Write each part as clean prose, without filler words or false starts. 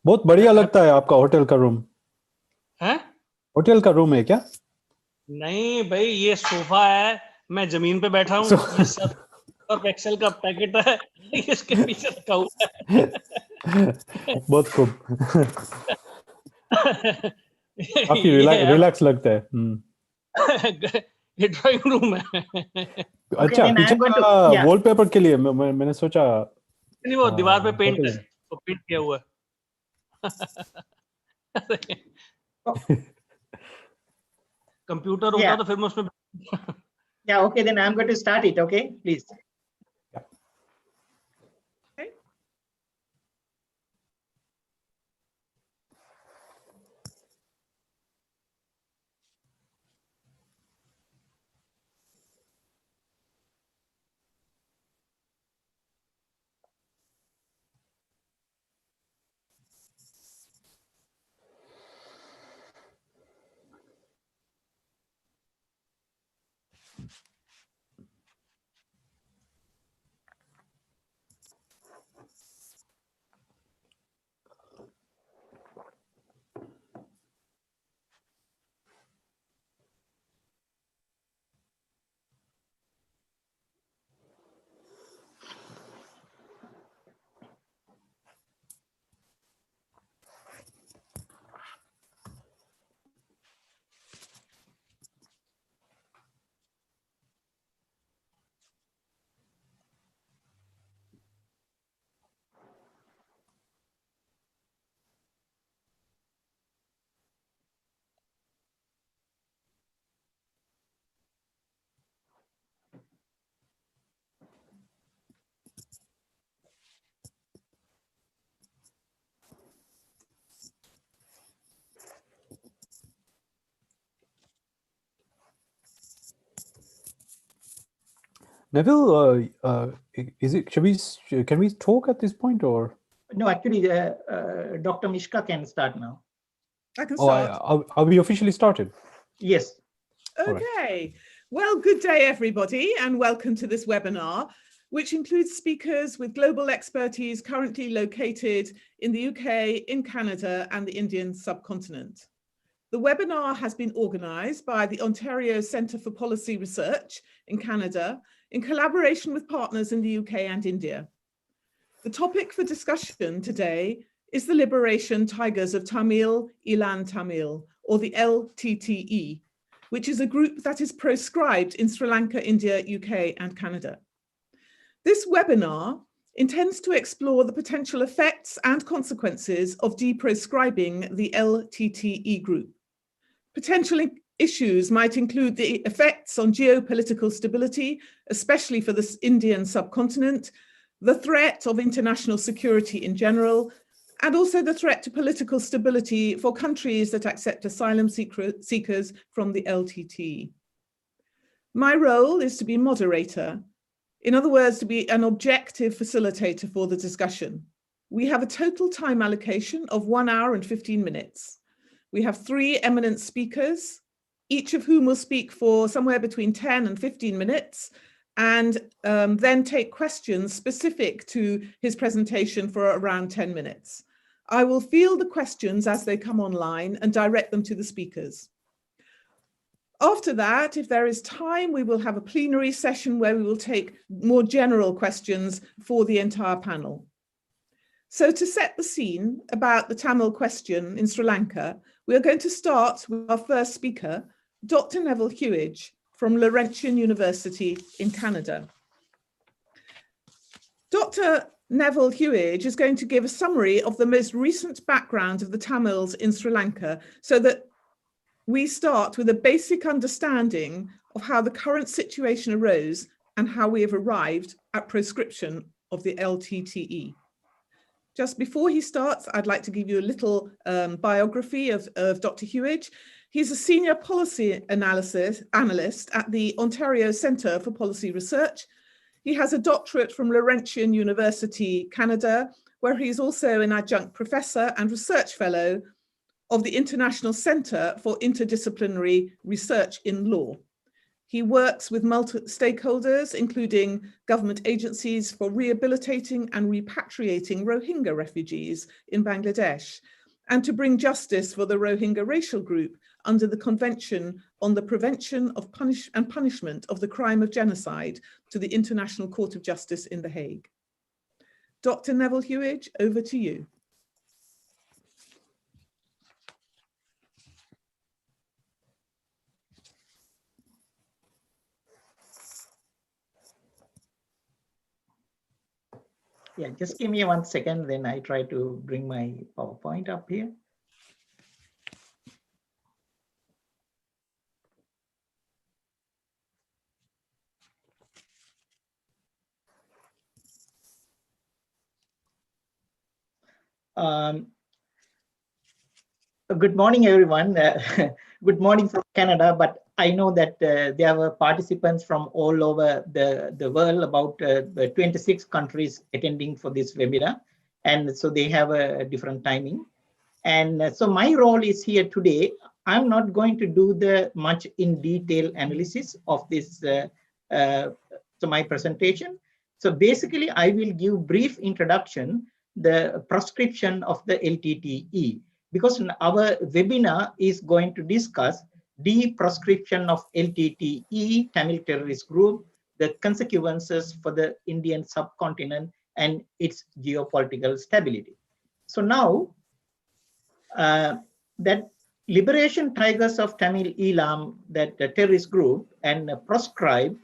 बहुत बढ़िया लगता है आपका होटल का रूम। हैं? होटल का रूम है क्या? नहीं भाई, ये सोफा है, मैं जमीन पे बैठा हूँ। ये 7 एक्सेल का पैकेट है, इसके पीछे रखा हुआ है। बहुत खूब। काफी ये रिलैक्स लगता है। ये ड्राइंग रूम है। Okay, अच्छा, then पीछे I'm going to, का yeah. वॉलपेपर के लिए मैंने सोचा नहीं, वो दीवार पे पेंट है, होटल। वो पेंट किया हुआ है। कंप्यूटर होता Yeah. तो फिर मैं उसमें Yeah, okay, then I'm going to start it, okay, please. Neville, can we talk at this point or? No, actually, Dr. Mishka can start now. I can start. Are we officially started? Yes. Okay. Right. Well, good day, everybody, and welcome to this webinar, which includes speakers with global expertise currently located in the UK, in Canada, and the Indian subcontinent. The webinar has been organised by the Ontario Centre for Policy Research in Canada in collaboration with partners in the UK and India. The topic for discussion today is the Liberation Tigers of Tamil Elan Tamil, or the LTTE, which is a group that is proscribed in Sri Lanka, India, UK, and Canada. This webinar intends to explore the potential effects and consequences of de-proscribing the LTTE group. Potential issues might include the effects on geopolitical stability, especially for the Indian subcontinent, the threat of international security in general, and also the threat to political stability for countries that accept asylum seekers from the LTTE. My role is to be moderator, in other words, to be an objective facilitator for the discussion. We have a total time allocation of 1 hour and 15 minutes. We have 3 eminent speakers, each of whom will speak for somewhere between 10 and 15 minutes, and then take questions specific to his presentation for around 10 minutes. I will field the questions as they come online and direct them to the speakers. After that, if there is time, we will have a plenary session where we will take more general questions for the entire panel. So to set the scene about the Tamil question in Sri Lanka, we are going to start with our first speaker, Dr. Neville Hewage from Laurentian University in Canada. Dr. Neville Hewage is going to give a summary of the most recent background of the Tamils in Sri Lanka so that we start with a basic understanding of how the current situation arose and how we have arrived at proscription of the LTTE. Just before he starts, I'd like to give you a little biography of Dr. Hewage. He's a senior policy analyst at the Ontario Centre for Policy Research. He has a doctorate from Laurentian University, Canada, where he's also an adjunct professor and research fellow of the International Centre for Interdisciplinary Research in Law. He works with stakeholders, including government agencies, for rehabilitating and repatriating Rohingya refugees in Bangladesh, and to bring justice for the Rohingya racial group under the Convention on the Prevention of Punishment of the Crime of Genocide to the International Court of Justice in The Hague. Dr. Neville Hewage, over to you. Yeah, just give me 1 second, then I try to bring my PowerPoint up here. Good morning, everyone. Good morning from Canada, but I know that there were participants from all over the world, about 26 countries attending for this webinar. And so they have a different timing. And so my role is here today. I'm not going to do the much in detail analysis of this, so my presentation. So basically, I will give brief introduction, the proscription of the LTTE, because our webinar is going to discuss de-proscription of LTTE, Tamil terrorist group, the consequences for the Indian subcontinent and its geopolitical stability. So now, that Liberation Tigers of Tamil Eelam, that terrorist group, and proscribed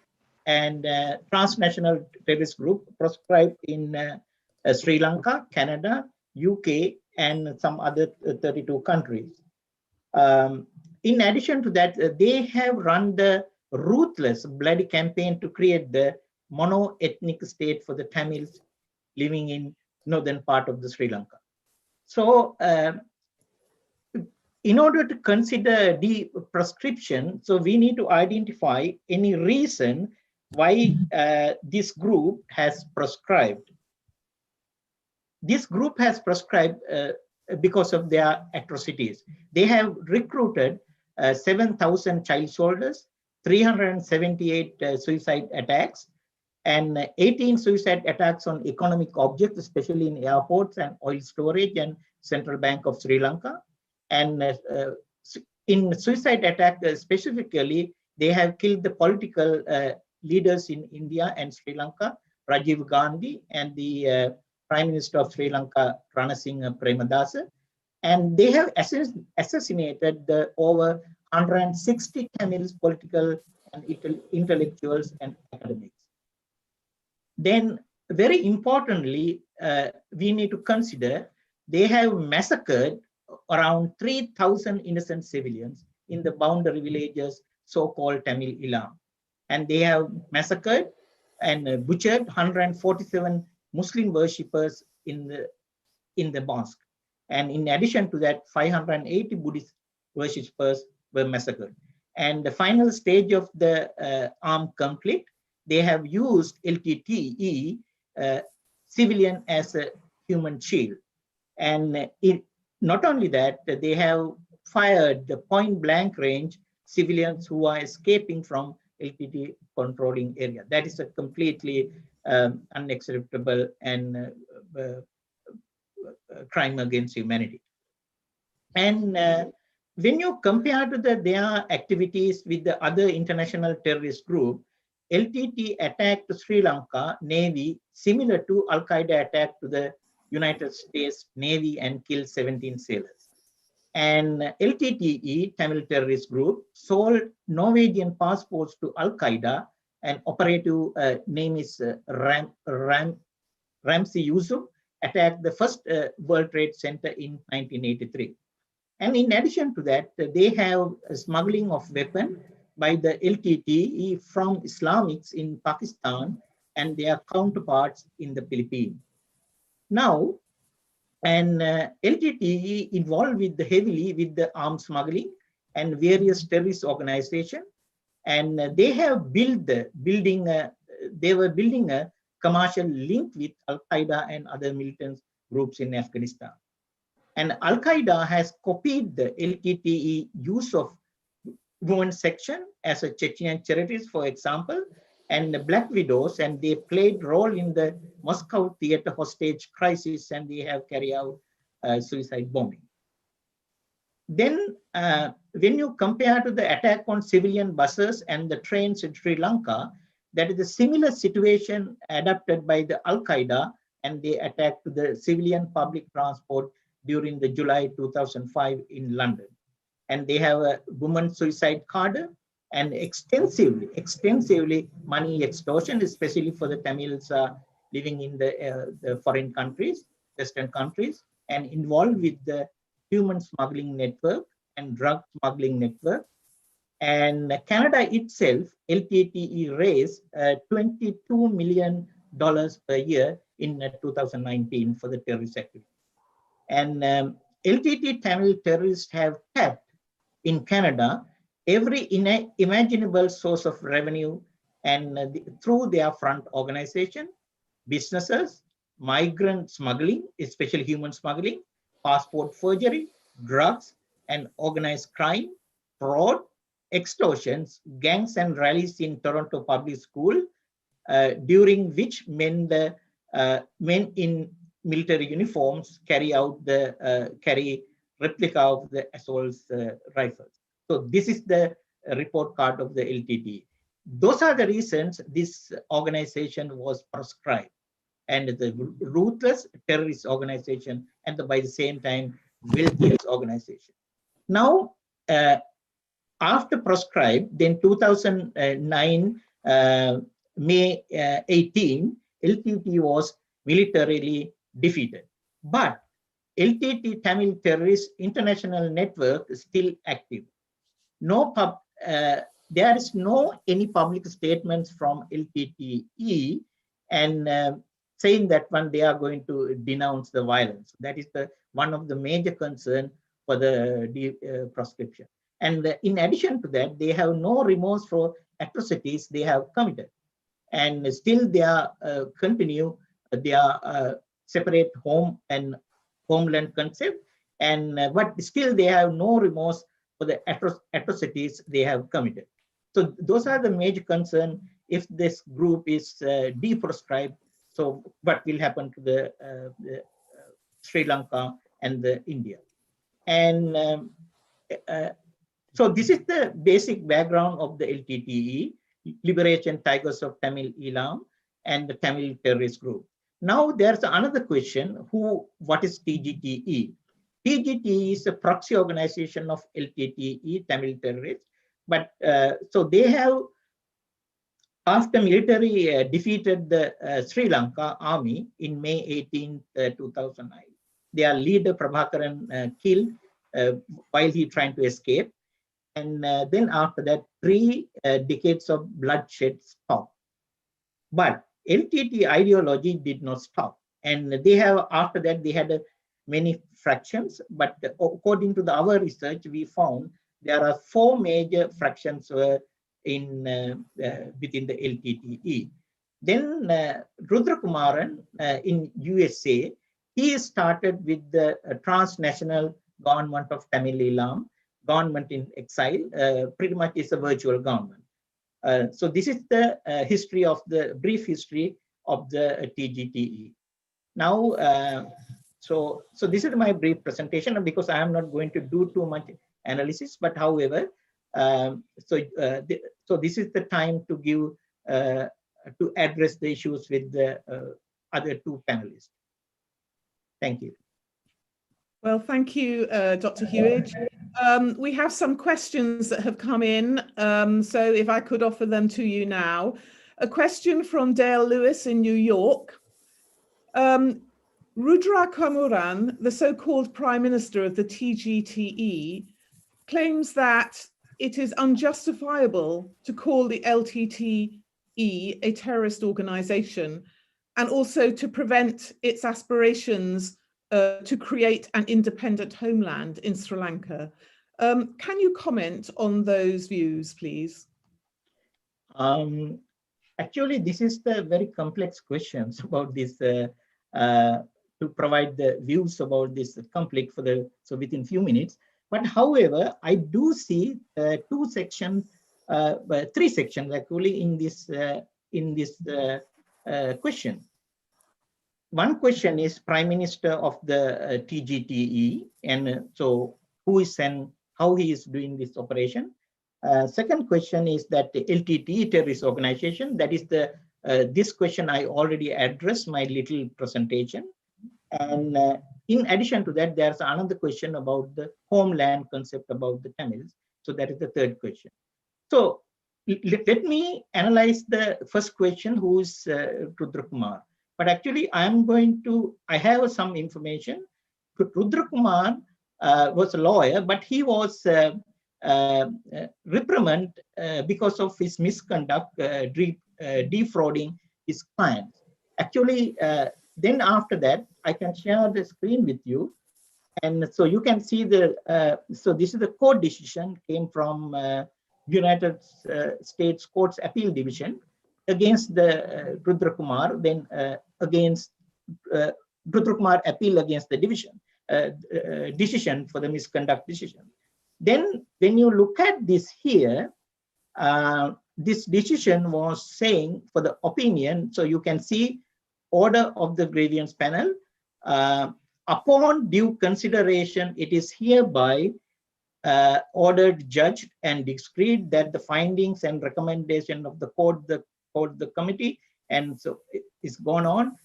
and transnational terrorist group proscribed in Sri Lanka, Canada, UK, and some other 32 countries. In addition to that, they have run the ruthless, bloody campaign to create the mono-ethnic state for the Tamils living in northern part of the Sri Lanka. So, in order to consider the proscription, so we need to identify any reason why this group has proscribed. This group has proscribed because of their atrocities. They have recruited 7,000 child soldiers, 378 suicide attacks, and 18 suicide attacks on economic objects, especially in airports and oil storage and Central Bank of Sri Lanka. And in suicide attack specifically, they have killed the political leaders in India and Sri Lanka, Rajiv Gandhi and the Prime Minister of Sri Lanka, Ranasinghe Premadasa. And they have assassinated the over 160 Tamil political and intellectuals and academics. Then, very importantly, we need to consider they have massacred around 3,000 innocent civilians in the boundary villages, so-called Tamil Eelam. And they have massacred and butchered 147 Muslim worshippers in the mosque. And in addition to that, 580 Buddhist worshippers were massacred. And the final stage of the armed conflict, they have used LTTE civilian as a human shield. And not only that, they have fired the point blank range civilians who are escaping from LTTE controlling area. That is a completely unacceptable and crime against humanity. And when you compare to their activities with the other international terrorist group, LTTE attacked Sri Lanka Navy similar to Al-Qaeda attack to the United States Navy and killed 17 sailors. And LTTE, Tamil terrorist group, sold Norwegian passports to Al-Qaeda, and operative name is Ramzi Yusuf, attacked the first World Trade Center in 1983. And in addition to that, they have smuggling of weapons by the LTTE from Islamics in Pakistan and their counterparts in the Philippines. Now, and LTTE involved heavily with the arms smuggling and various terrorist organizations, and they have they were building a commercial link with Al-Qaeda and other militant groups in Afghanistan. And Al-Qaeda has copied the LTTE use of women section as a Chechen charities, for example, and the Black Widows, and they played role in the Moscow theater hostage crisis, and they have carried out suicide bombing. Then when you compare to the attack on civilian buses and the trains in Sri Lanka, that is a similar situation adopted by the Al-Qaeda, and they attacked the civilian public transport during the July 2005 in London. And they have a woman suicide card and extensively money extortion, especially for the Tamils living in the foreign countries, Western countries, and involved with the human smuggling network and drug smuggling network. And Canada itself, LTTE raised $22 million per year in 2019 for the terrorist activity. And LTTE Tamil terrorists have tapped in Canada every imaginable source of revenue, and through their front organization, businesses, migrant smuggling, especially human smuggling, passport forgery, drugs, and organized crime, fraud, extortions, gangs and rallies in Toronto Public School, during which men in military uniforms carry replica of the assault rifles. So this is the report card of the LTTE. Those are the reasons this organization was proscribed, and the ruthless terrorist organization, and by the same time, wealthiest organization. Now, after proscribed, then 2009, May 18, LTTE was militarily defeated. But LTTE Tamil Terrorist International Network is still active. There is no any public statements from LTTE and saying that they are going to denounce the violence. That is one of the major concerns for the de-proscription. And in addition to that, they have no remorse for atrocities they have committed. And still they are continue their separate home and homeland concept, and but still they have no remorse for the atrocities they have committed. So those are the major concerns. If this group is de-proscribed, so what will happen to the Sri Lanka and the India? And so this is the basic background of the LTTE, Liberation Tigers of Tamil Eelam, and the Tamil terrorist group. Now there's another question, what is TGTE? TGTE is a proxy organization of LTTE, Tamil terrorists, but so they have, after military defeated the Sri Lanka army in May 18, 2009, their leader Prabhakaran killed while he trying to escape. And then after that, 3 decades of bloodshed stopped. But LTTE ideology did not stop. And they have, after that, they had many fractions. But according to our research, we found there are 4 major fractions within the LTTE. Then Rudra Kumaran in USA, he started with the transnational government of Tamil Eelam, government in exile, pretty much is a virtual government. So this is the brief history of the TGTE. Now, so this is my brief presentation, because I am not going to do too much analysis, but however, so this is the time to give, to address the issues with the other 2 panelists. Thank you. Well, thank you, Dr. Hewage. We have some questions that have come in, so if I could offer them to you now. A question from Dale Lewis in New York. Rudra Kumaran, the so-called Prime Minister of the TGTE, claims that it is unjustifiable to call the LTTE a terrorist organization, and also to prevent its aspirations to create an independent homeland in Sri Lanka. Can you comment on those views, please? Actually, this is the very complex questions about this, to provide the views about this conflict within few minutes. But however, I do see three sections actually in this question. One question is Prime Minister of the TGTE, and so who is and how he is doing this operation. Second question is that the LTTE terrorist organization. That is the this question I already addressed my little presentation. And in addition to that, there's another question about the homeland concept about the Tamils. So that is the third question. So let me analyze the first question, who is Rudra Kumar. But actually, I have some information. Rudra Kumar was a lawyer, but he was reprimanded because of his misconduct, defrauding his clients. Actually, then after that, I can share the screen with you. And so you can see so this is the court decision came from United States Courts Appeal Division against the Rudra Kumar, then against Rudra Kumar appeal against the division decision for the misconduct decision. Then when you look at this here, this decision was saying for the opinion, so you can see order of the grievance panel, upon due consideration, it is hereby ordered, judged, and decreed that the findings and recommendation of the court, the committee, and so it's gone on.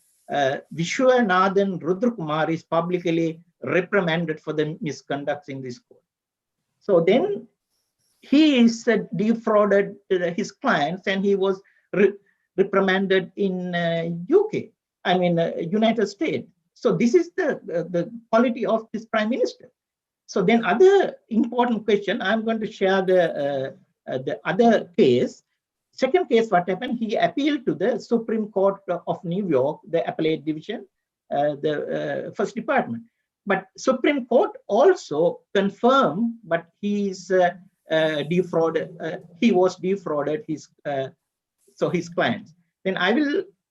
Vishwanathan Rudra Kumar is publicly reprimanded for the misconduct in this court. So then he is defrauded his clients, and he was reprimanded in UK. I mean United States. So this is the quality of this prime minister. So then other important question, I'm going to share the other case. Second case, what happened, he appealed to the Supreme Court of New York, the appellate division, the first department. But Supreme Court also confirmed, but he's defrauded, he was defrauded his clients. Then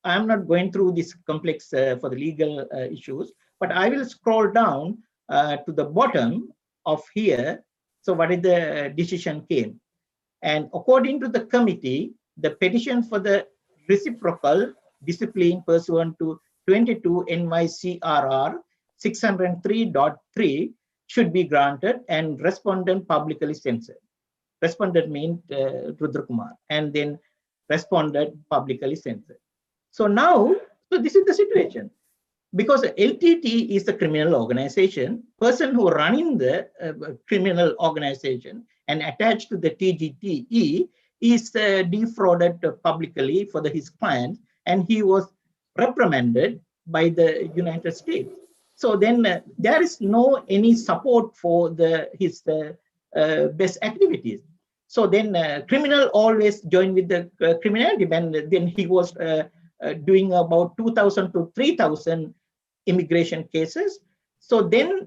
I'm not going through this complex for the legal issues, but I will scroll down to the bottom of here. So what is the decision came? And according to the committee, the petition for the reciprocal discipline pursuant to 22 NYCRR 603.3 should be granted, and respondent publicly censored. Respondent means Rudra Kumar, and then respondent publicly censored. So now, so this is the situation. Because LTTE is a criminal organization, person who running the criminal organization and attached to the TGTE is defrauded publicly for his client, and he was reprimanded by the United States. So then there is no any support for his best activities. So then criminal always join with the criminality, and then he was doing about 2,000 to 3,000 immigration cases. So then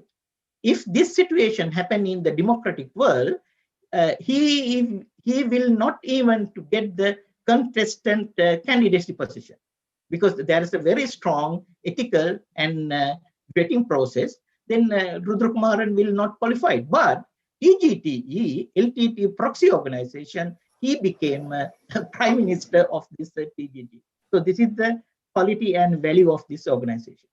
if this situation happen in the democratic world, he will not even to get the contestant candidacy position, because there is a very strong ethical and vetting process. Then Rudra Kumaran will not qualify. But TGTE, LTTE proxy organization, he became prime minister of this TGT. So this is the quality and value of this organization.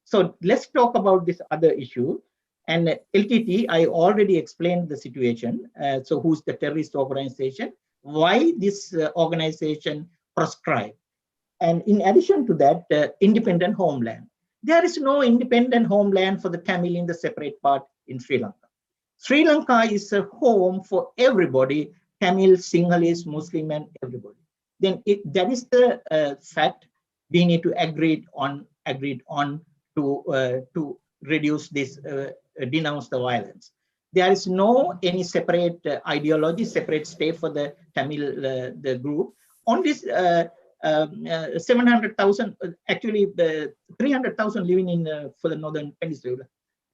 So let's talk about this other issue. And LTTE, I already explained the situation. So who's the terrorist organization? Why this organization proscribed? And in addition to that, independent homeland. There is no independent homeland for the Tamil in the separate part in Sri Lanka. Sri Lanka is a home for everybody, Tamil, Sinhalese, Muslim, and everybody. Then that is the fact we need to agreed on to reduce this, denounce the violence. There is no any separate ideology, separate state for the Tamil the group. On this 700,000, actually the 300,000 living in for the northern peninsula,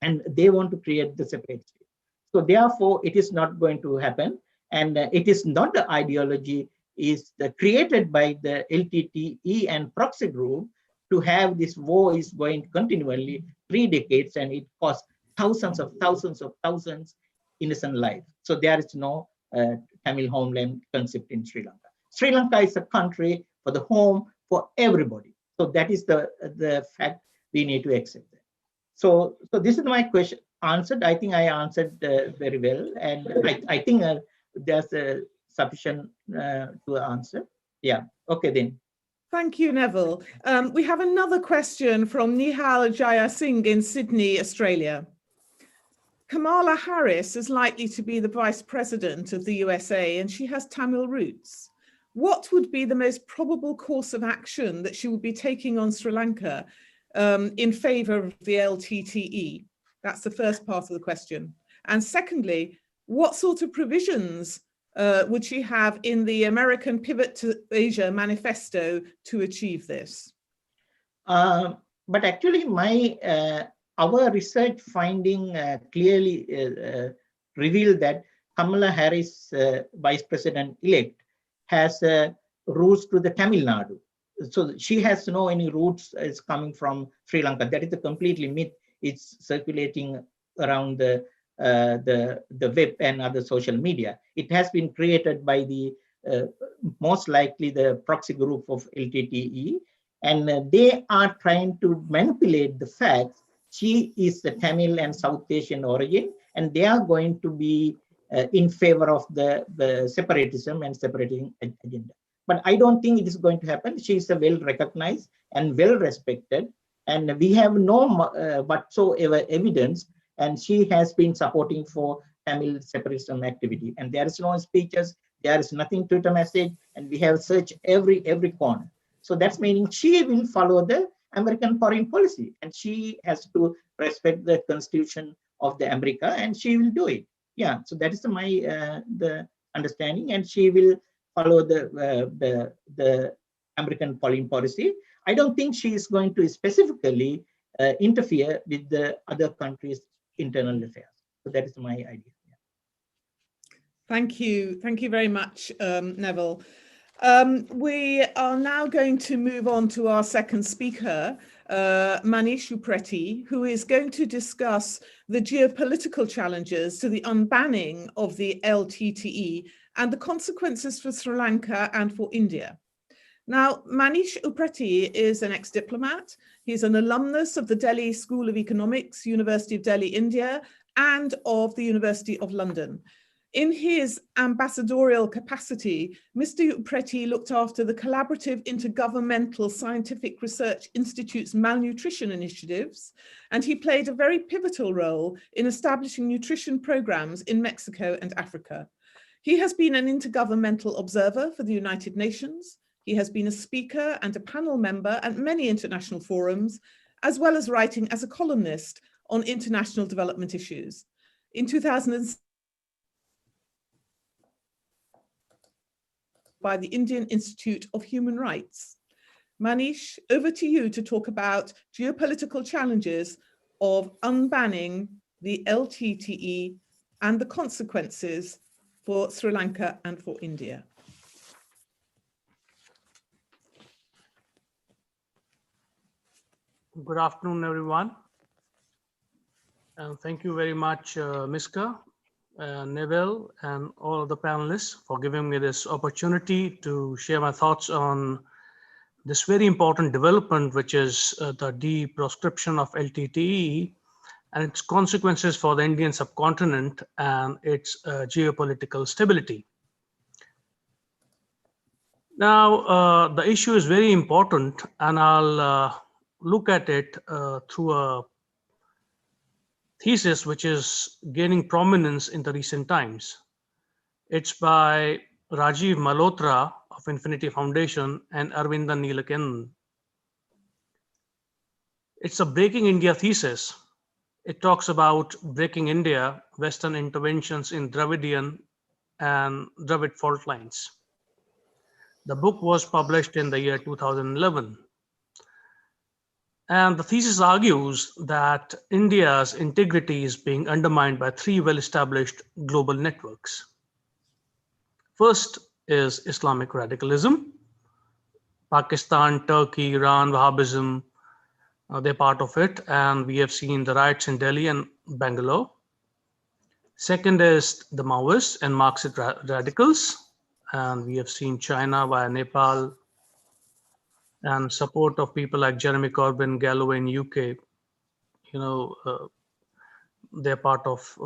and they want to create the separate state. So therefore, it is not going to happen, and it is not the ideology is created by the LTTE and proxy group to have this war is going continually 3 decades, and it costs thousands of thousands innocent life. So there is no Tamil homeland concept in Sri Lanka. Sri Lanka is a country for the home for everybody. So that is the fact we need to accept that. So this is my question answered. I think I answered very well, and I think there's a sufficient to answer. Yeah. Okay then. Thank you, Neville. We have another question from Nihal Jaya Singh in Sydney, Australia. Kamala Harris is likely to be the vice president of the USA, and she has Tamil roots. What would be the most probable course of action that she would be taking on Sri Lanka in favor of the LTTE? That's the first part of the question. And secondly, what sort of provisions would she have in the American Pivot to Asia manifesto to achieve this? But actually, our research finding clearly revealed that Kamala Harris, Vice President-elect, has roots to the Tamil Nadu. So she has no any roots is coming from Sri Lanka. That is a completely myth. It's circulating around the web and other social media. It has been created by the most likely the proxy group of LTTE, and they are trying to manipulate the facts. She is the Tamil and South Asian origin, and they are going to be in favor of the separatism and separating agenda. But I don't think it is going to happen. She is a well-recognized and well-respected, and we have no whatsoever evidence, and she has been supporting for Tamil separatism activity. And there is no speeches, there is nothing Twitter message, and we have searched every corner. So that's meaning she will follow the American foreign policy, and she has to respect the Constitution of the America, and she will do it. Yeah, so that is my the understanding, and she will follow the American foreign policy. I don't think she is going to specifically interfere with the other countries' internal affairs. So that is my idea. Thank you very much, Neville. We are now going to move on to our second speaker, Manish Upreti, who is going to discuss the geopolitical challenges to the unbanning of the LTTE and the consequences for Sri Lanka and for India. Now, Manish Upreti is an ex-diplomat. He's an alumnus of the Delhi School of Economics, University of Delhi, India, and of the University of London. In his ambassadorial capacity, Mr. Upreti looked after the Collaborative Intergovernmental Scientific Research Institute's malnutrition initiatives, and he played a very pivotal role in establishing nutrition programs in Mexico and Africa. He has been an intergovernmental observer for the United Nations. He has been a speaker and a panel member at many international forums, as well as writing as a columnist on international development issues. In 2006, by the Indian Institute of Human Rights. Manish, over to you to talk about geopolitical challenges of unbanning the LTTE and the consequences for Sri Lanka and for India. Good afternoon, everyone. And thank you very much, Miska, Neville, and all of the panelists for giving me this opportunity to share my thoughts on this very important development, which is the de-proscription of LTTE and its consequences for the Indian subcontinent and its geopolitical stability. Now, the issue is very important, and I'll look at it through a thesis which is gaining prominence in the recent times. It's by Rajiv Malhotra of Infinity Foundation and Arvinda Neelakannan. It's a Breaking India thesis. It talks about breaking India, Western interventions in Dravidian and Dravid fault lines. The book was published in the year 2011. And the thesis argues that India's integrity is being undermined by three well-established global networks. First is Islamic radicalism. Pakistan, Turkey, Iran, Wahhabism, they're part of it. And we have seen the riots in Delhi and Bangalore. Second is the Maoists and Marxist radicals. And we have seen China via Nepal and support of people like Jeremy Corbyn, Galloway in UK. They're part of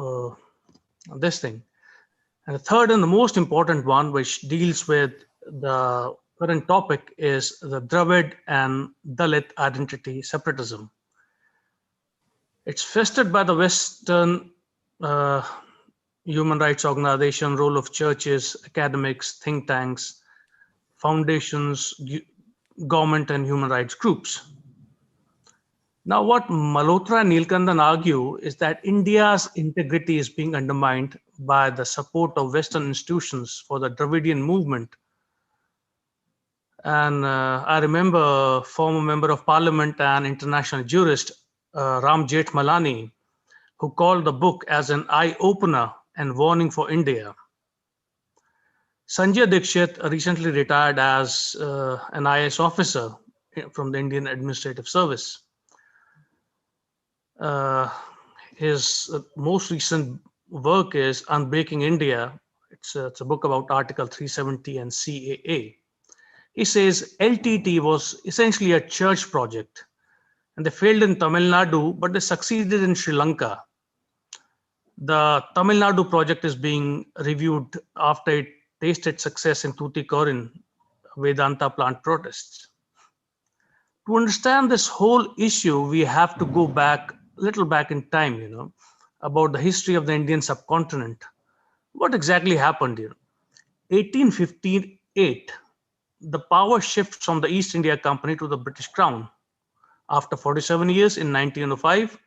this thing. And the third and the most important one, which deals with the current topic, is the Dravid and Dalit identity separatism. It's festered by the Western human rights organization, role of churches, academics, think tanks, foundations, government and human rights groups. Now, what Malhotra and Neelkandan argue is that India's integrity is being undermined by the support of Western institutions for the Dravidian movement. And I remember a former member of parliament and international jurist, Ram Jethmalani, who called the book as an eye-opener and warning for India. Sanjay Dikshit recently retired as an IAS officer from the Indian Administrative Service. His most recent work is Unbreaking India. It's a book about Article 370 and CAA. He says LTTE was essentially a church project, and they failed in Tamil Nadu, but they succeeded in Sri Lanka. The Tamil Nadu project is being reviewed after it tasted success in Tuticorin Vedanta plant protests. To understand this whole issue, we have to go back, little back in time, about the history of the Indian subcontinent. What exactly happened here? 1858, the power shifts from the East India Company to the British Crown. After 47 years, in 1905,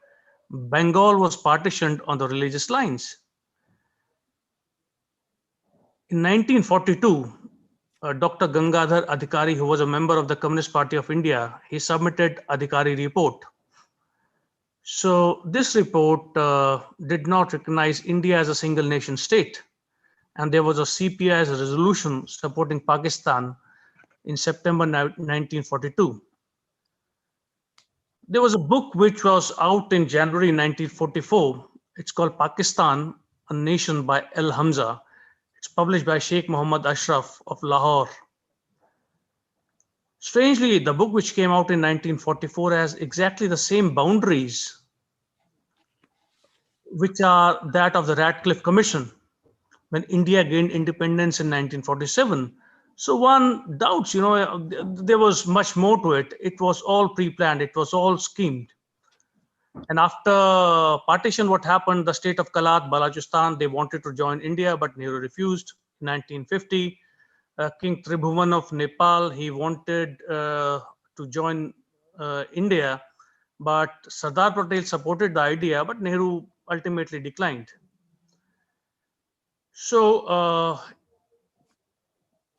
Bengal was partitioned on the religious lines. In 1942, Dr. Gangadhar Adhikari, who was a member of the Communist Party of India, he submitted Adhikari report. So this report did not recognize India as a single nation state. And there was a CPI's resolution supporting Pakistan in September 1942. There was a book which was out in January 1944. It's called Pakistan, a Nation by L. Hamza. It's published by Sheikh Muhammad Ashraf of Lahore. Strangely, the book which came out in 1944 has exactly the same boundaries, which are that of the Radcliffe Commission when India gained independence in 1947. So one doubts, there was much more to it. It was all pre-planned. It was all schemed. And after partition, what happened? The state of Kalat, Balochistan, they wanted to join India, but Nehru refused. In 1950, King Tribhuvan of Nepal, he wanted to join India, but Sardar Patel supported the idea, but Nehru ultimately declined. So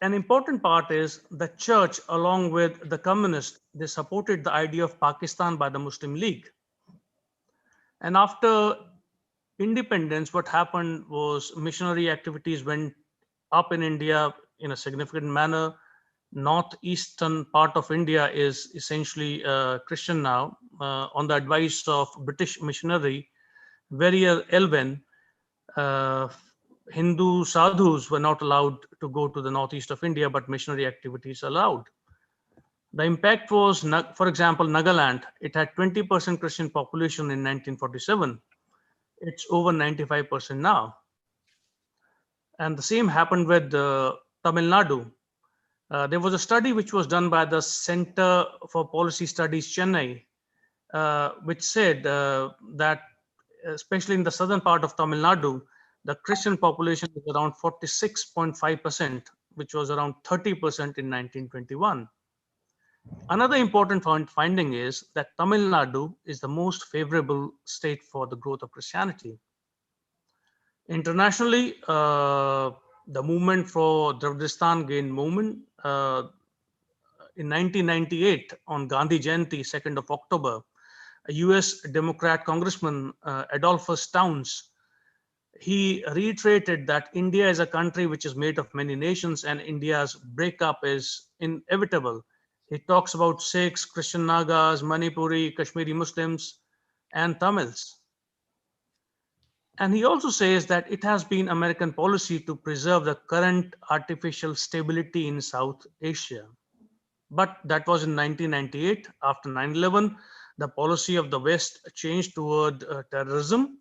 an important part is the church, along with the communists, they supported the idea of Pakistan by the Muslim League. And after independence, what happened was missionary activities went up in India in a significant manner. Northeastern part of India is essentially Christian now. On the advice of British missionary Verrier Elwen, Hindu sadhus were not allowed to go to the northeast of India, but missionary activities allowed. The impact was, for example, Nagaland. It had 20% Christian population in 1947. It's over 95% now. And the same happened with Tamil Nadu. There was a study which was done by the Center for Policy Studies, Chennai, which said that, especially in the southern part of Tamil Nadu, the Christian population is around 46.5%, which was around 30% in 1921. Another important finding is that Tamil Nadu is the most favorable state for the growth of Christianity. Internationally, the movement for Dravidistan gained movement. In 1998, on Gandhi Jayanti, 2nd of October, a US Democrat Congressman, Adolphus Towns, he reiterated that India is a country which is made of many nations and India's breakup is inevitable. He talks about Sikhs, Christian Nagas, Manipuri, Kashmiri Muslims, and Tamils. And he also says that it has been American policy to preserve the current artificial stability in South Asia. But that was in 1998. After 9/11, the policy of the West changed toward terrorism.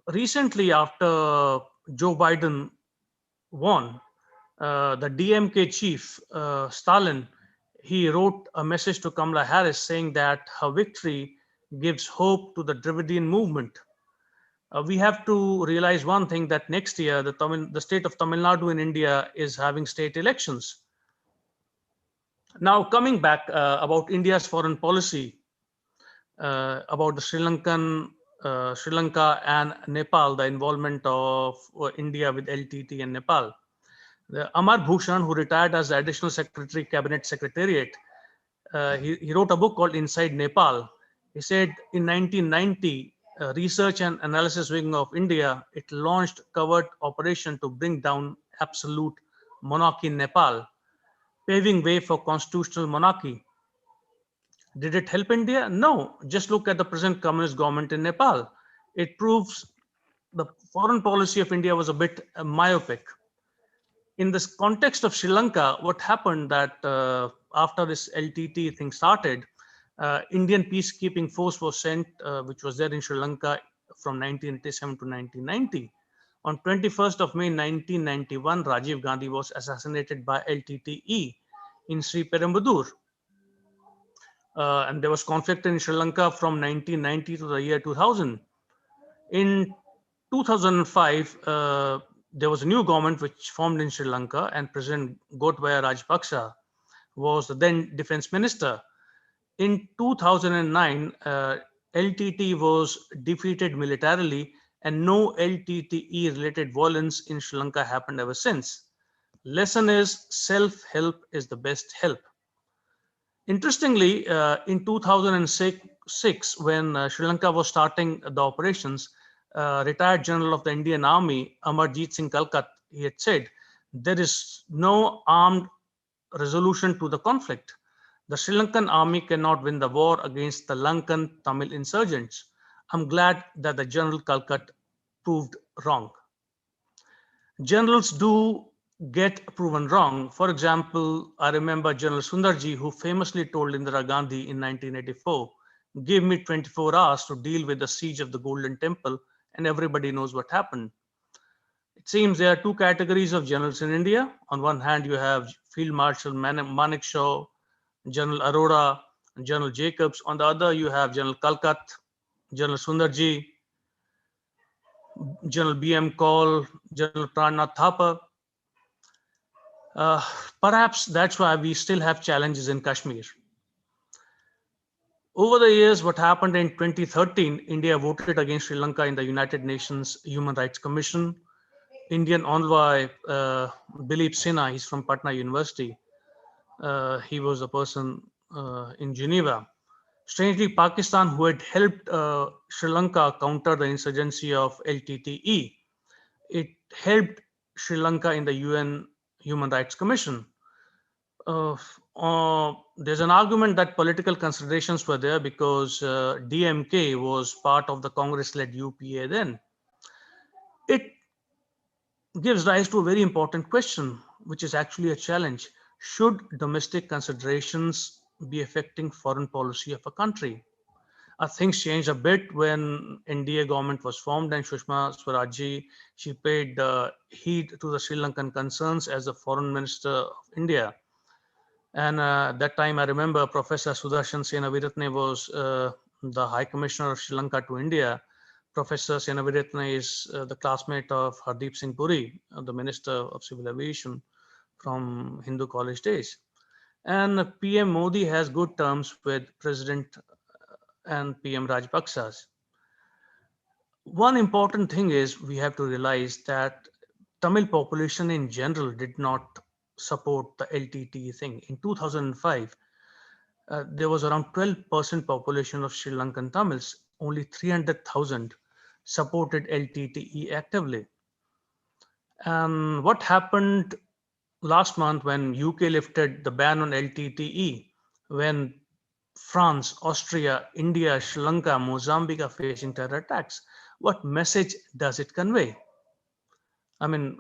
Recently, after Joe Biden won, the DMK chief, Stalin, he wrote a message to Kamala Harris saying that her victory gives hope to the Dravidian movement. We have to realize one thing, that next year the state of Tamil Nadu in India is having state elections. Now coming back about India's foreign policy, about the Sri Lanka and Nepal, the involvement of India with LTTE and Nepal. Amar Bhushan, who retired as the Additional Secretary, Cabinet Secretariat, he wrote a book called Inside Nepal. He said in 1990, Research and Analysis Wing of India, it launched covert operation to bring down absolute monarchy in Nepal, paving way for constitutional monarchy. Did it help India? No. Just look at the present communist government in Nepal. It proves the foreign policy of India was a bit myopic. In this context of Sri Lanka, what happened that after this LTT thing started, Indian peacekeeping force was sent, which was there in Sri Lanka from 1987 to 1990. On 21st of May 1991, Rajiv Gandhi was assassinated by LTTE in Sri Perumbudur. And there was conflict in Sri Lanka from 1990 to the year 2000. In 2005, there was a new government which formed in Sri Lanka, and President Gotabaya Rajapaksa was the then defense minister. In 2009, LTTE was defeated militarily, and no LTTE related violence in Sri Lanka happened ever since. Lesson is self-help is the best help. Interestingly, in 2006, when Sri Lanka was starting the operations, retired general of the Indian Army, Amarjit Singh Kalkat, he had said, there is no armed resolution to the conflict. The Sri Lankan army cannot win the war against the Lankan Tamil insurgents. I'm glad that the General Kalkat proved wrong. Generals do get proven wrong. For example, I remember General Sundarji, who famously told Indira Gandhi in 1984, give me 24 hours to deal with the siege of the Golden Temple, and everybody knows what happened. It seems there are two categories of generals in India. On one hand, you have Field Marshal Manekshaw, General Arora, and General Jacobs. On the other, you have General Kalkat, General Sundarji, General B.M. Kaul, General Prannath Thapa. Perhaps that's why we still have challenges in Kashmir. Over the years, what happened in 2013, India voted against Sri Lanka in the United Nations Human Rights Commission. Indian envoy Dilip Sinha, he's from Patna University. He was a person in Geneva. Strangely, Pakistan, who had helped Sri Lanka counter the insurgency of LTTE, it helped Sri Lanka in the UN Human Rights Commission. There's an argument that political considerations were there because DMK was part of the Congress-led UPA then. It gives rise to a very important question, which is actually a challenge. Should domestic considerations be affecting foreign policy of a country? Things changed a bit when NDA government was formed, and Sushma Swaraj, she paid heed to the Sri Lankan concerns as the foreign minister of India. And that time I remember Professor Sudarshan Senaviratne was the High Commissioner of Sri Lanka to India. Professor Senaviratne is the classmate of Hardeep Singh Puri, the Minister of Civil Aviation from Hindu College days. And PM Modi has good terms with President and PM Rajapaksa's. One important thing is we have to realize that Tamil population in general did not support the LTTE thing. In 2005, there was around 12% population of Sri Lankan Tamils. Only 300,000 supported LTTE actively. And what happened last month when UK lifted the ban on LTTE, when France, Austria, India, Sri Lanka, Mozambique are facing terror attacks. What message does it convey? I mean,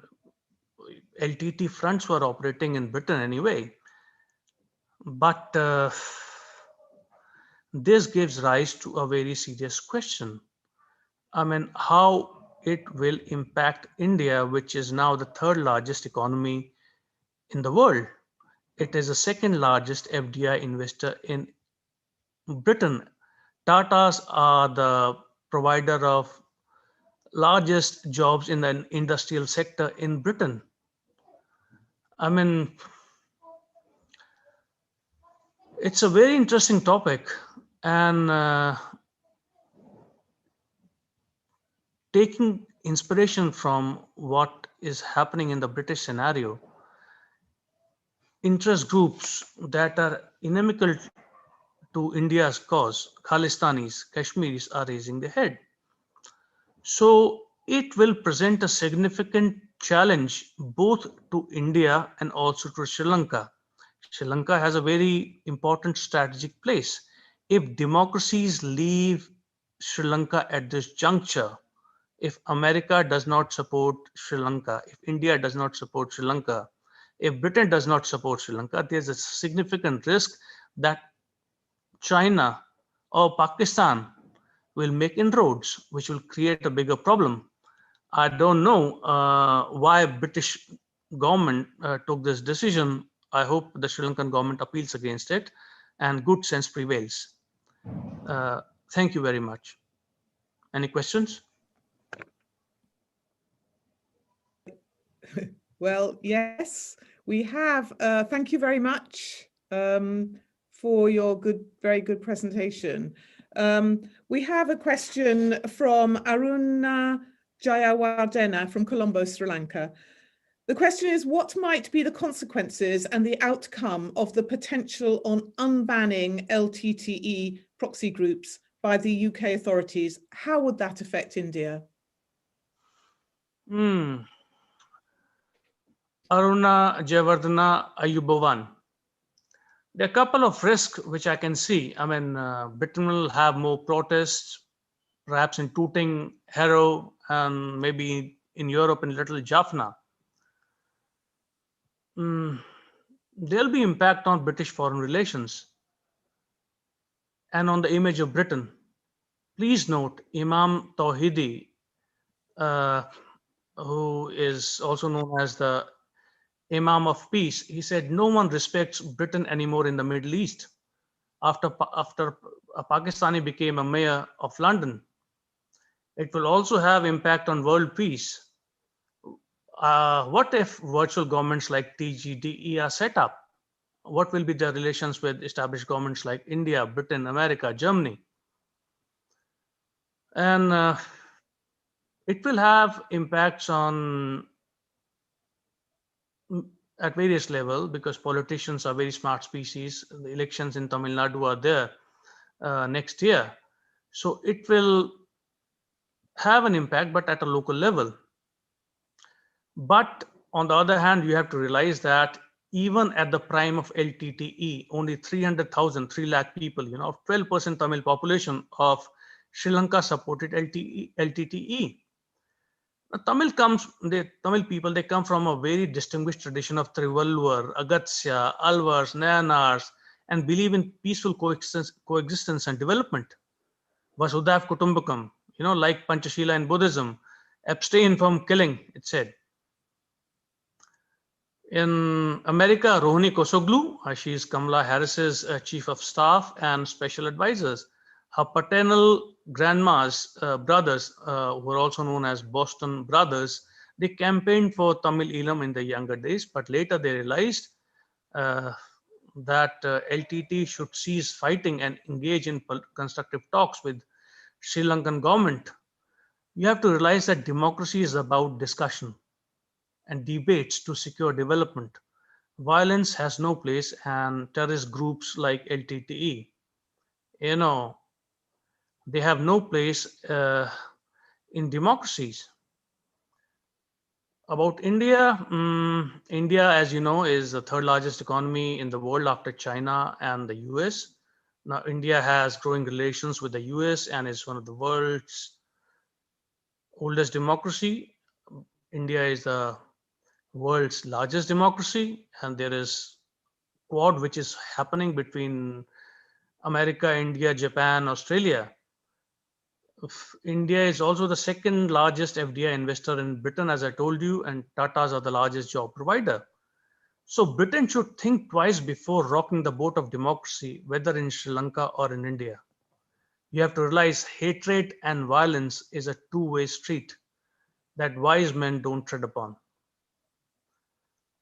LTT fronts were operating in Britain anyway, but this gives rise to a very serious question. I mean, how it will impact India, which is now the third largest economy in the world. It is the second largest FDI investor in Britain. Tatas are the provider of largest jobs in the industrial sector in Britain. I mean, it's a very interesting topic, and taking inspiration from what is happening in the British scenario, interest groups that are inimical to India's cause, Khalistanis, Kashmiris, are raising their head. So it will present a significant challenge both to India and also to Sri Lanka. Sri Lanka has a very important strategic place. If democracies leave Sri Lanka at this juncture, if America does not support Sri Lanka, if India does not support Sri Lanka, if Britain does not support Sri Lanka, there's a significant risk that China or Pakistan will make inroads, which will create a bigger problem. I don't know why British government took this decision. I hope the Sri Lankan government appeals against it and good sense prevails. Thank you very much. Any questions? Well, yes, we have. Thank you very much for your very good presentation. We have a question from Aruna Jayawardena from Colombo, Sri Lanka. The question is, what might be the consequences and the outcome of the potential on unbanning LTTE proxy groups by the UK authorities? How would that affect India? Aruna Jayawardena Ayubovan. There are a couple of risks which I can see. I mean, Britain will have more protests, perhaps in Tooting, Harrow, and maybe in Europe in Little Jaffna. There'll be impact on British foreign relations and on the image of Britain. Please note, Imam Tawhidi, who is also known as the Imam of Peace, he said no one respects Britain anymore in the Middle East after a Pakistani became a mayor of London. It will also have impact on world peace. What if virtual governments like TGDE are set up? What will be their relations with established governments like India, Britain, America, Germany? And it will have impacts on at various levels because politicians are very smart species. The elections in Tamil Nadu are there next year. So it will have an impact, but at a local level. But on the other hand, you have to realize that even at the prime of LTTE, only 300,000, 3 lakh people, 12% Tamil population of Sri Lanka supported LTTE. Now, Tamil people, they come from a very distinguished tradition of Trivalluvar, Agatsya, Alvars, Nayanars, and believe in peaceful coexistence and development. Vasudhaiva Kutumbakam, like Panchashila in Buddhism, abstain from killing, it said. In America, Rohini Kosoglu, she is Kamala Harris's chief of staff and special advisors. Her paternal grandma's brothers, who are also known as Boston Brothers, they campaigned for Tamil Eelam in the younger days, but later they realized that LTT should cease fighting and engage in constructive talks with Sri Lankan government. You have to realize that democracy is about discussion and debates to secure development. Violence has no place, and terrorist groups like LTTE, they have no place in democracies. About India, India, as you know, is the third largest economy in the world after China and the US. Now, India has growing relations with the US and is one of the world's oldest democracy. India is the world's largest democracy, and there is Quad, which is happening between America, India, Japan, Australia. India is also the second largest FDI investor in Britain, as I told you, and Tatas are the largest job provider. So Britain should think twice before rocking the boat of democracy, whether in Sri Lanka or in India. You have to realize hatred and violence is a two-way street that wise men don't tread upon.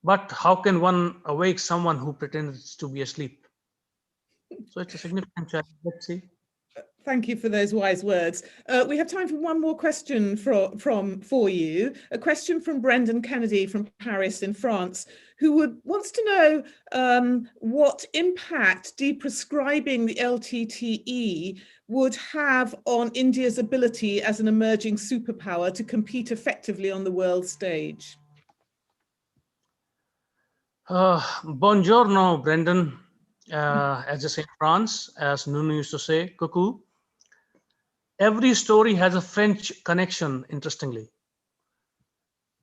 But how can one awake someone who pretends to be asleep? So it's a significant challenge. Let's see. Thank you for those wise words. We have time for one more question for you. A question from Brendan Kennedy from Paris in France, who wants to know what impact de-proscribing the LTTE would have on India's ability as an emerging superpower to compete effectively on the world stage. Buongiorno, Brendan. As I say in France, as Nunu used to say, coucou. Every story has a French connection, interestingly.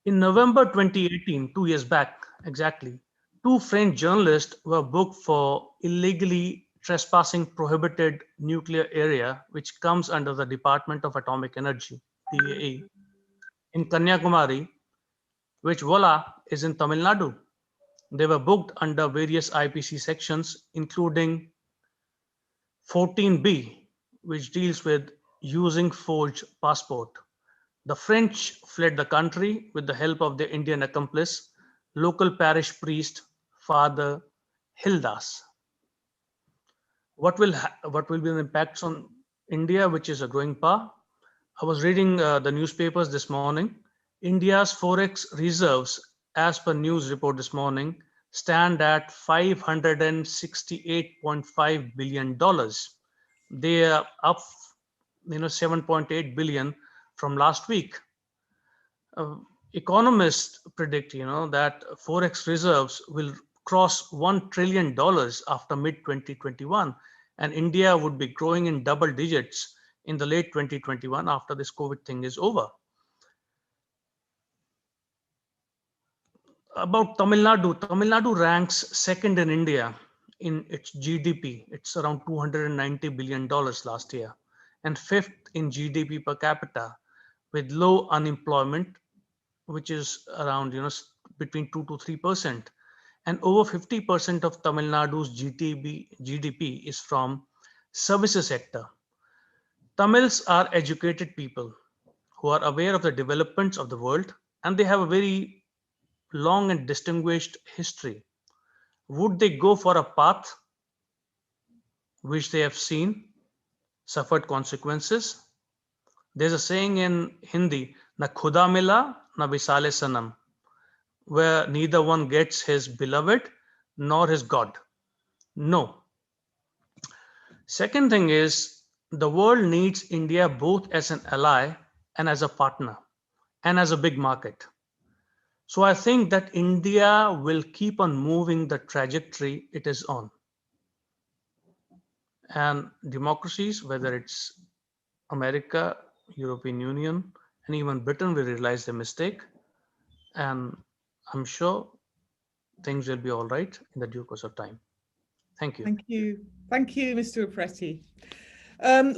In November 2018, 2 years back exactly, 2 French journalists were booked for illegally trespassing prohibited nuclear area, which comes under the Department of Atomic Energy, DAE, in Kanyakumari, which voila is in Tamil Nadu. They were booked under various IPC sections, including 14B, which deals with using forged passport. The French fled the country with the help of their Indian accomplice, local parish priest, Father Hildas. What will be the impacts on India, which is a growing power? I was reading the newspapers this morning. India's forex reserves, as per news report this morning, stand at $568.5 billion. They are up 7.8 billion from last week. Economists predict that forex reserves will cross $1 trillion after mid 2021, and India would be growing in double digits in the late 2021 after this COVID thing is over. About Tamil Nadu ranks second in India in its GDP. It's around $290 billion last year, and fifth in GDP per capita, with low unemployment, which is around between 2 to 3%, and over 50% of Tamil Nadu's GDP is from services sector. Tamils are educated people who are aware of the developments of the world, and they have a very long and distinguished history. Would they go for a path which they have seen suffered consequences? There's a saying in Hindi, na khuda mila, na visale sanam, where neither one gets his beloved nor his God. No. Second thing is, the world needs India both as an ally and as a partner and as a big market. So I think that India will keep on moving the trajectory it is on. And democracies, whether it's America, European Union, and even Britain, will realize their mistake. And I'm sure things will be all right in the due course of time. Thank you. Thank you. Thank you, Mr. Upreti.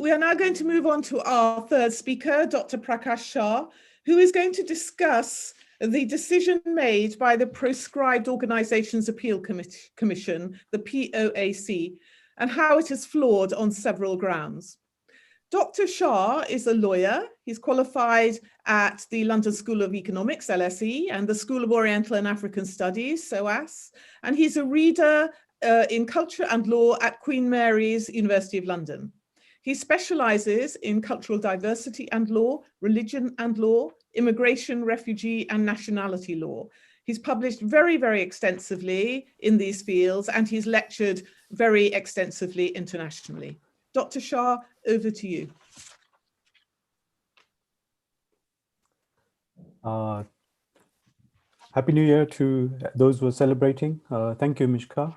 We are now going to move on to our third speaker, Dr. Prakash Shah, who is going to discuss the decision made by the Proscribed Organisations Appeal Commission, the POAC, and how it is flawed on several grounds. Dr. Shah is a lawyer. He's qualified at the London School of Economics, LSE, and the School of Oriental and African Studies, SOAS, and he's a reader in culture and law at Queen Mary's University of London. He specialises in cultural diversity and law, religion and law, immigration, refugee and nationality law. He's published very, very extensively in these fields, and he's lectured very extensively internationally. Dr. Shah, over to you. Happy New Year to those who are celebrating. Thank you, Mishka.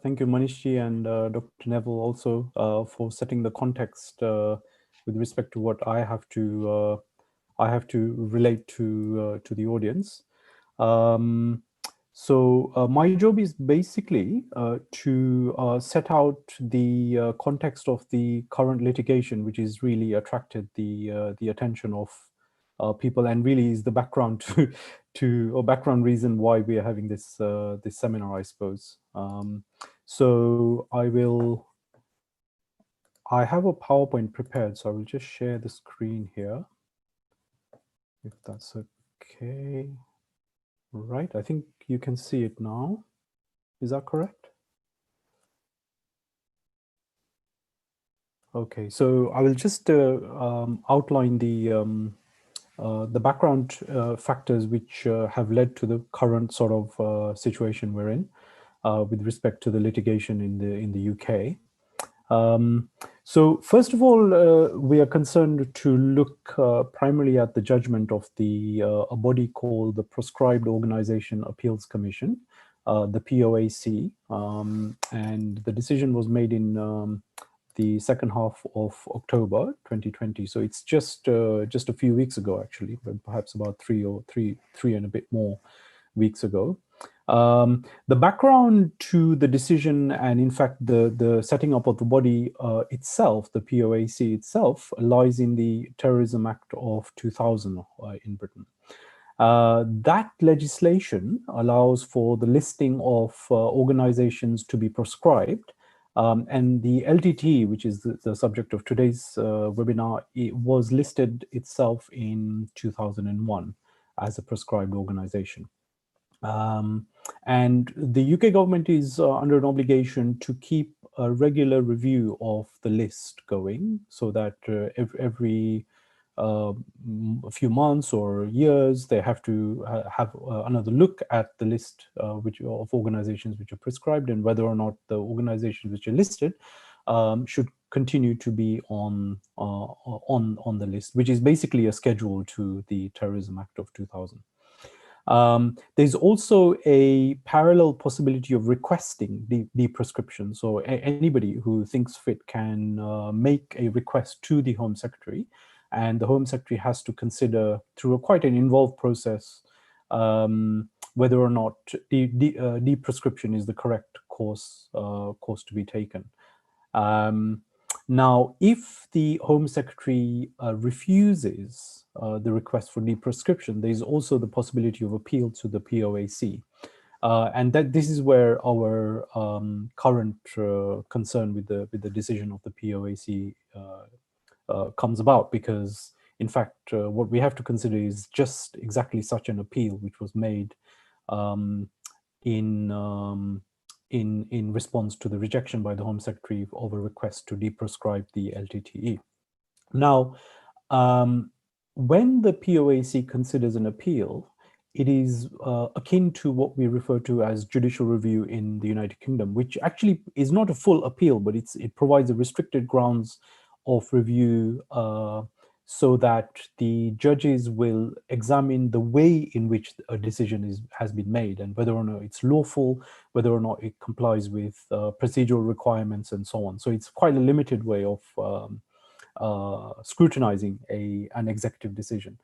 Thank you, Manishji and Dr. Neville also for setting the context with respect to what I have to relate to the audience. So my job is basically to set out the context of the current litigation, which is really attracted the attention of people, and really is the background to background reason why we are having this this seminar, I suppose. So I have a PowerPoint prepared, so I will just share the screen here, if that's okay. Right, I think you can see it now. Is that correct? Okay, so I will just outline the background factors which have led to the current sort of situation we're in with respect to the litigation in the UK. So first of all, we are concerned to look primarily at the judgment of a body called the Proscribed Organisation Appeals Commission, the POAC, and the decision was made in the second half of October 2020. So it's just a few weeks ago, actually, but perhaps about three and a bit more weeks ago. The background to the decision, and in fact the setting up of the body itself, the POAC itself, lies in the Terrorism Act of 2000 in Britain. That legislation allows for the listing of organizations to be proscribed, and the LTTE, which is the subject of today's webinar, it was listed itself in 2001 as a proscribed organization. And the UK government is under an obligation to keep a regular review of the list going, so that every a few months or years, they have to have another look at the list of organizations which are prescribed, and whether or not the organizations which are listed should continue to be on the list, which is basically a schedule to the Terrorism Act of 2000. There's also a parallel possibility of requesting de-proscription. So anybody who thinks fit can make a request to the Home Secretary, and the Home Secretary has to consider, through quite an involved process, whether or not de-proscription is the correct course to be taken. Now, if the Home Secretary refuses the request for de-proscription, there is also the possibility of appeal to the POAC. And this is where our current concern with the decision of the POAC comes about, because in fact what we have to consider is just exactly such an appeal, which was made in response to the rejection by the Home Secretary of a request to de-proscribe the LTTE. Now, when the POAC considers an appeal, it is akin to what we refer to as judicial review in the United Kingdom, which actually is not a full appeal, but it provides a restricted grounds of review so that the judges will examine the way in which a decision has been made, and whether or not it's lawful, whether or not it complies with procedural requirements, and so on. So it's quite a limited way of scrutinizing an executive decision.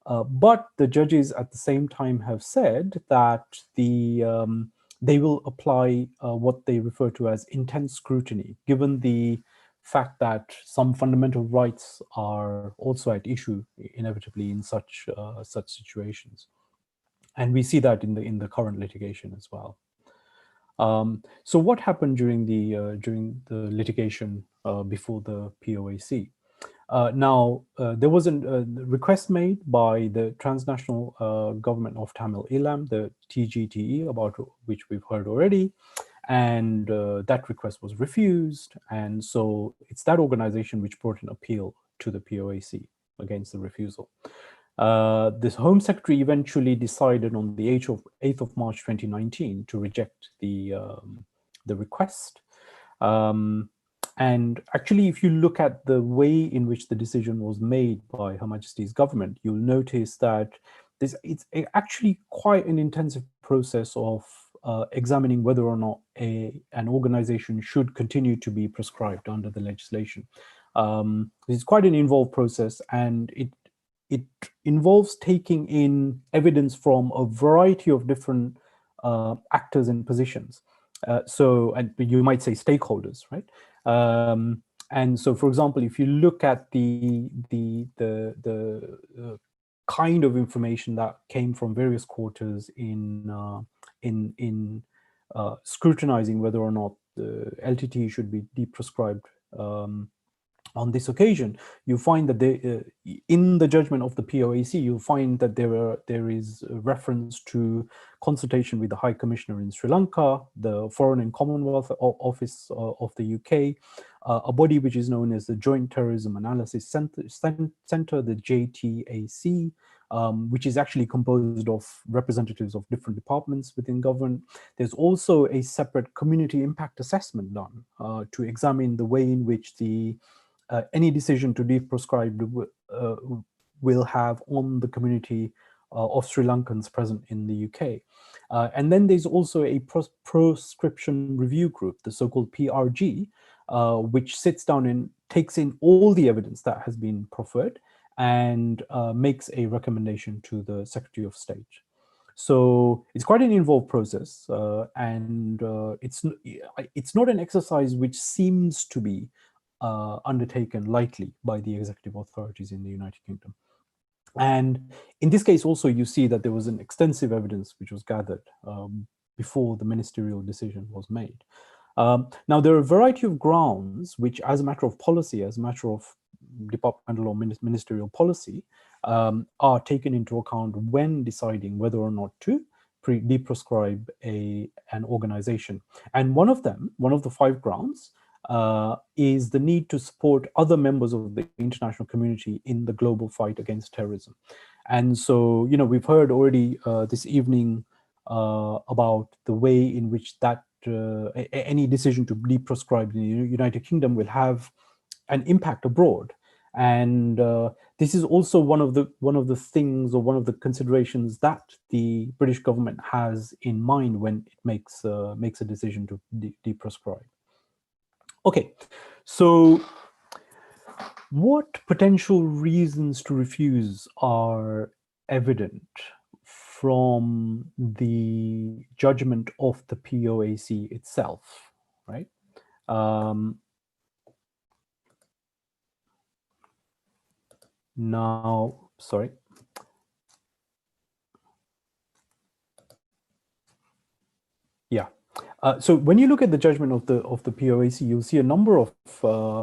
But the judges at the same time have said that they will apply what they refer to as intense scrutiny, given the fact that some fundamental rights are also at issue inevitably in such situations, and we see that in the current litigation as well. So what happened during the litigation before the POAC? Now, there was a request made by the Transnational Government of Tamil Eelam, the TGTE, about which we've heard already, and that request was refused. And so it's that organization which brought an appeal to the POAC against the refusal. This Home Secretary eventually decided on the 8th of March 2019 to reject the request. And actually, if you look at the way in which the decision was made by Her Majesty's government, you'll notice that it's actually quite an intensive process of examining whether or not an organization should continue to be prescribed under the legislation. It's quite an involved process, and it involves taking in evidence from a variety of different actors and positions. And you might say stakeholders, right? And so, for example, if you look at the kind of information that came from various quarters in scrutinizing whether or not the LTTE should be de-proscribed on this occasion, you find that in the judgment of the POAC, you'll find that there is a reference to consultation with the High Commissioner in Sri Lanka, the Foreign and Commonwealth Office of the UK, a body which is known as the Joint Terrorism Analysis Center, the JTAC, which is actually composed of representatives of different departments within government. There's also a separate community impact assessment done to examine the way in which any decision to de-proscribe will have on the community of Sri Lankans present in the UK. And then there's also a proscription review group, the so-called PRG, which sits down and takes in all the evidence that has been proffered and makes a recommendation to the Secretary of State. So it's quite an involved process, and it's not an exercise which seems to be undertaken lightly by the executive authorities in the United Kingdom. And in this case also, you see that there was an extensive evidence which was gathered before the ministerial decision was made. Now, there are a variety of grounds which, as a matter of policy, as a matter of departmental or ministerial policy, are taken into account when deciding whether or not to de-proscribe an organization. And one of the 5 grounds, is the need to support other members of the international community in the global fight against terrorism. And so, we've heard already this evening about the way in which that any decision to de-proscribe in the United Kingdom will have an impact abroad. And this is also one of the things, or one of the considerations that the British government has in mind when it makes a decision to de-proscribe. Okay, so what potential reasons to refuse are evident from the judgment of the POAC itself, right? Now, sorry. Yeah. So when you look at the judgment of the POAC, you'll see a number of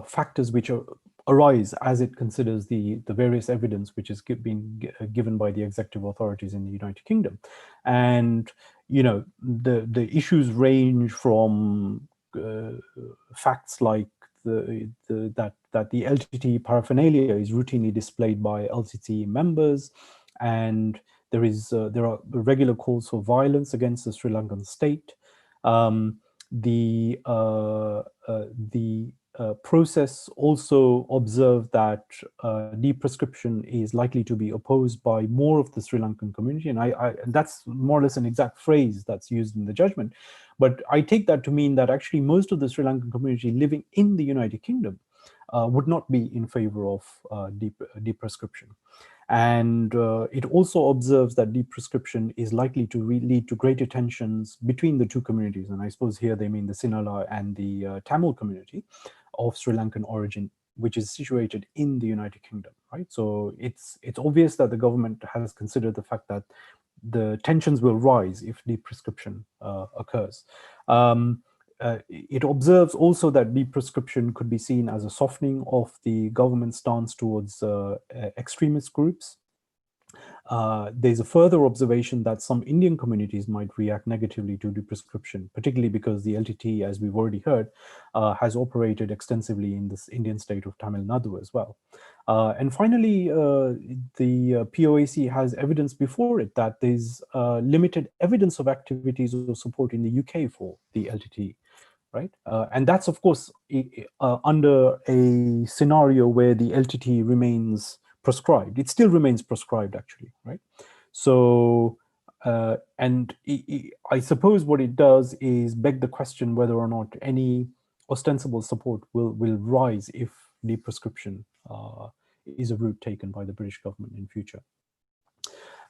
factors which arise as it considers the various evidence which is being given by the executive authorities in the United Kingdom. And the issues range from facts like that the LTTE paraphernalia is routinely displayed by LTTE members, and there are regular calls for violence against the Sri Lankan state. The process also observed that de-proscription is likely to be opposed by more of the Sri Lankan community, and that's more or less an exact phrase that's used in the judgment. But I take that to mean that actually most of the Sri Lankan community living in the United Kingdom would not be in favor of de-proscription. And it also observes that de-proscription is likely to lead to greater tensions between the two communities. And I suppose here they mean the Sinhala and the Tamil community of Sri Lankan origin, which is situated in the United Kingdom, right? So it's obvious that the government has considered the fact that the tensions will rise if de-proscription occurs. It observes also that de-proscription could be seen as a softening of the government's stance towards extremist groups. There's a further observation that some Indian communities might react negatively to de-proscription, particularly because the LTTE, as we've already heard, has operated extensively in this Indian state of Tamil Nadu as well. And finally, the POAC has evidence before it that there's limited evidence of activities or support in the UK for the LTTE. Right, and that's of course under a scenario where the LTTE remains proscribed. It still remains proscribed, actually, right? So, and I suppose what it does is beg the question whether or not any ostensible support will rise if de-proscription is a route taken by the British government in future.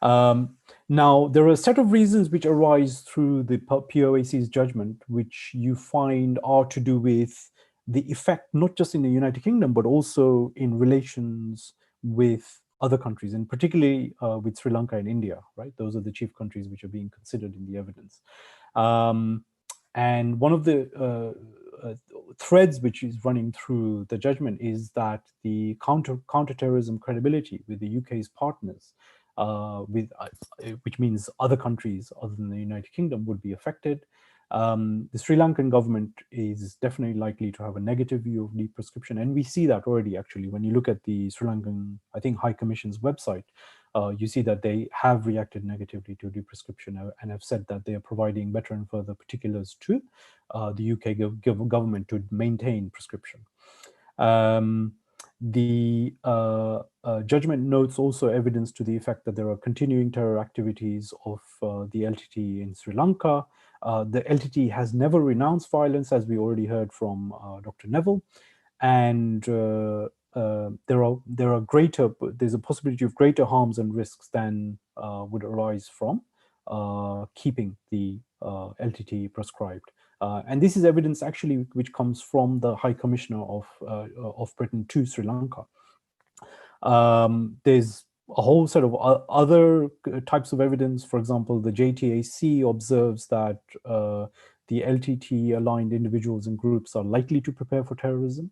Now, there are a set of reasons which arise through the POAC's judgment, which you find are to do with the effect, not just in the United Kingdom, but also in relations with other countries, and particularly with Sri Lanka and India, right? Those are the chief countries which are being considered in the evidence. And one of the threads which is running through the judgment is that the counterterrorism credibility with the UK's partners, which means other countries other than the United Kingdom, would be affected. The Sri Lankan government is definitely likely to have a negative view of de-proscription, and we see that already. Actually, when you look at the Sri Lankan, I think, High Commission's website, you see that they have reacted negatively to de-proscription and have said that they are providing better and further particulars to the UK government to maintain prescription. The judgment notes also evidence to the effect that there are continuing terror activities of the LTTE in Sri Lanka. The LTTE has never renounced violence, as we already heard from Dr. Neville, and there's a possibility of greater harms and risks than would arise from keeping the LTTE prescribed. And this is evidence actually which comes from the High Commissioner of Britain to Sri Lanka. There's a whole set of other types of evidence. For example, the JTAC observes that the LTTE aligned individuals and groups are likely to prepare for terrorism.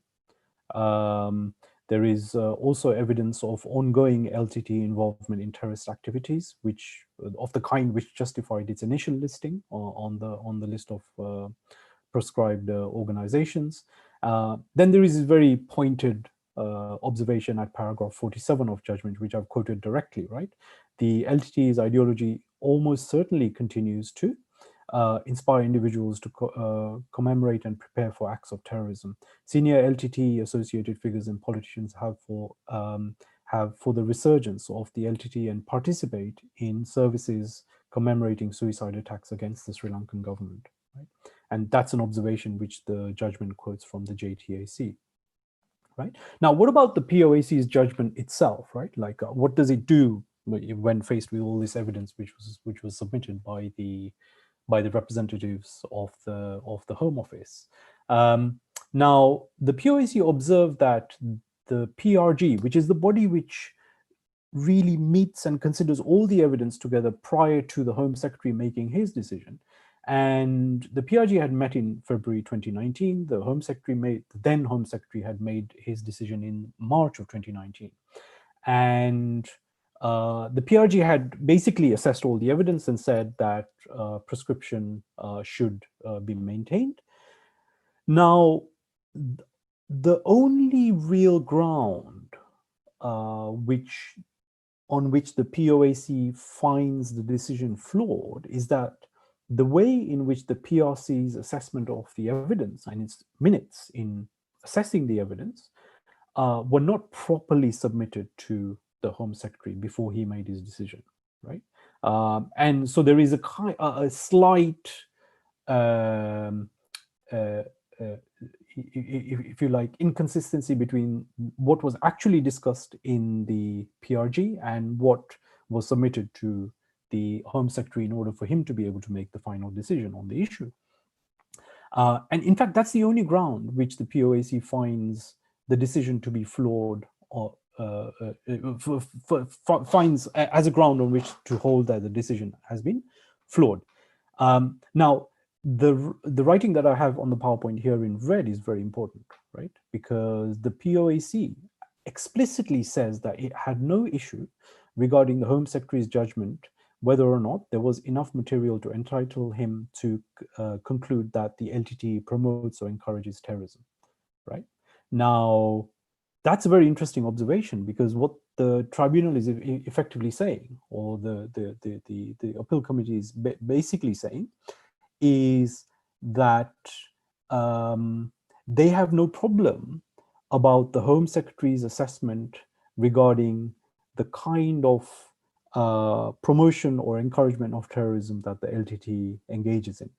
There is also evidence of ongoing LTTE involvement in terrorist activities, which of the kind which justified its initial listing on the list of proscribed organizations. Then there is a very pointed observation at paragraph 47 of judgment, which I've quoted directly, right? The LTTE's ideology almost certainly continues to inspire individuals to commemorate and prepare for acts of terrorism. Senior LTTE associated figures and politicians have for the resurgence of the LTTE and participate in services commemorating suicide attacks against the Sri Lankan government. Right? And that's an observation which the judgment quotes from the JTAC. Right? Now, what about the POAC's judgment itself? Right? Like, what does it do when faced with all this evidence which was submitted by the representatives of the Home Office? Now, the POAC observed that the PRG, which is the body which really meets and considers all the evidence together prior to the Home Secretary making his decision, and the PRG had met in February 2019. The Home Secretary then Home Secretary had made his decision in March of 2019, and the PRG had basically assessed all the evidence and said that prescription should be maintained. Now, the only real ground on which the POAC finds the decision flawed is that the way in which the PRC's assessment of the evidence and its minutes in assessing the evidence were not properly submitted to the Home Secretary before he made his decision, right? And so there is a slight, if you like, inconsistency between what was actually discussed in the PRG and what was submitted to the Home Secretary in order for him to be able to make the final decision on the issue. And in fact, that's the only ground which the POAC finds the decision to be flawed, or finds as a ground on which to hold that the decision has been flawed. Now, the writing that I have on the PowerPoint here in red is very important, right? Because the POAC explicitly says that it had no issue regarding the Home Secretary's judgment whether or not there was enough material to entitle him to conclude that the LTTE promotes or encourages terrorism, right? Now, that's a very interesting observation, because what the tribunal is effectively saying, or the appeal committee is basically saying, is that they have no problem about the Home Secretary's assessment regarding the kind of promotion or encouragement of terrorism that the LTTE engages in,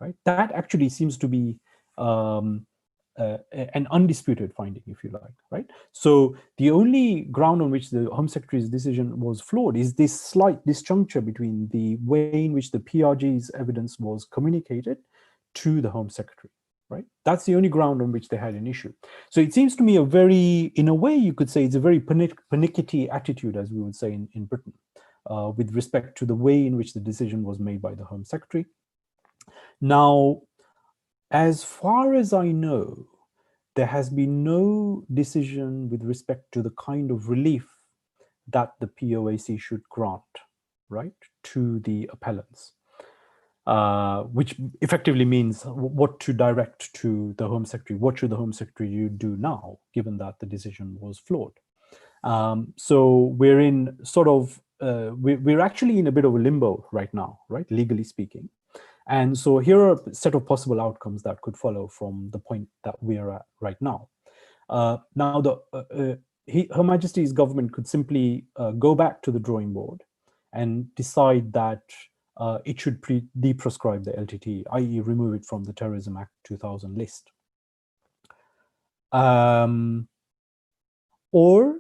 right? That actually seems to be an undisputed finding, if you like, right? So the only ground on which the Home Secretary's decision was flawed is this slight disjuncture between the way in which the PRG's evidence was communicated to the Home Secretary, right? That's the only ground on which they had an issue. So it seems to me in a way, you could say it's a very pernickety attitude, as we would say in Britain, with respect to the way in which the decision was made by the Home Secretary. Now, as far as I know, there has been no decision with respect to the kind of relief that the POAC should grant, right, to the appellants, which effectively means what to direct to the Home Secretary. What should the Home Secretary do now, given that the decision was flawed? So we're in sort of, we're actually in a bit of a limbo right now, right, legally speaking. And so here are a set of possible outcomes that could follow from the point that we are at right now. Now, Her Majesty's government could simply go back to the drawing board and decide that it should de-proscribe the LTTE, i.e. remove it from the Terrorism Act 2000 list. Or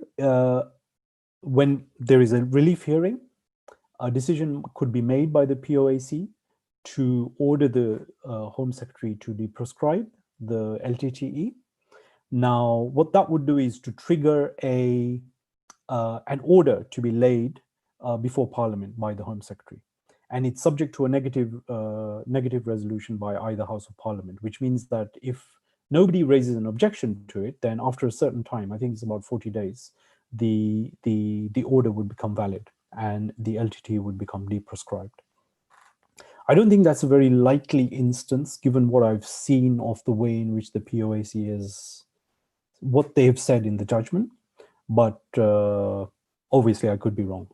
when there is a relief hearing, a decision could be made by the POAC to order the Home Secretary to de-proscribe the LTTE. Now, what that would do is to trigger an order to be laid before Parliament by the Home Secretary. And it's subject to a negative resolution by either House of Parliament, which means that if nobody raises an objection to it, then after a certain time, I think it's about 40 days, the order would become valid and the LTTE would become de-proscribed. I don't think that's a very likely instance, given what I've seen of the way in which the POAC is, what they have said in the judgment, but obviously I could be wrong.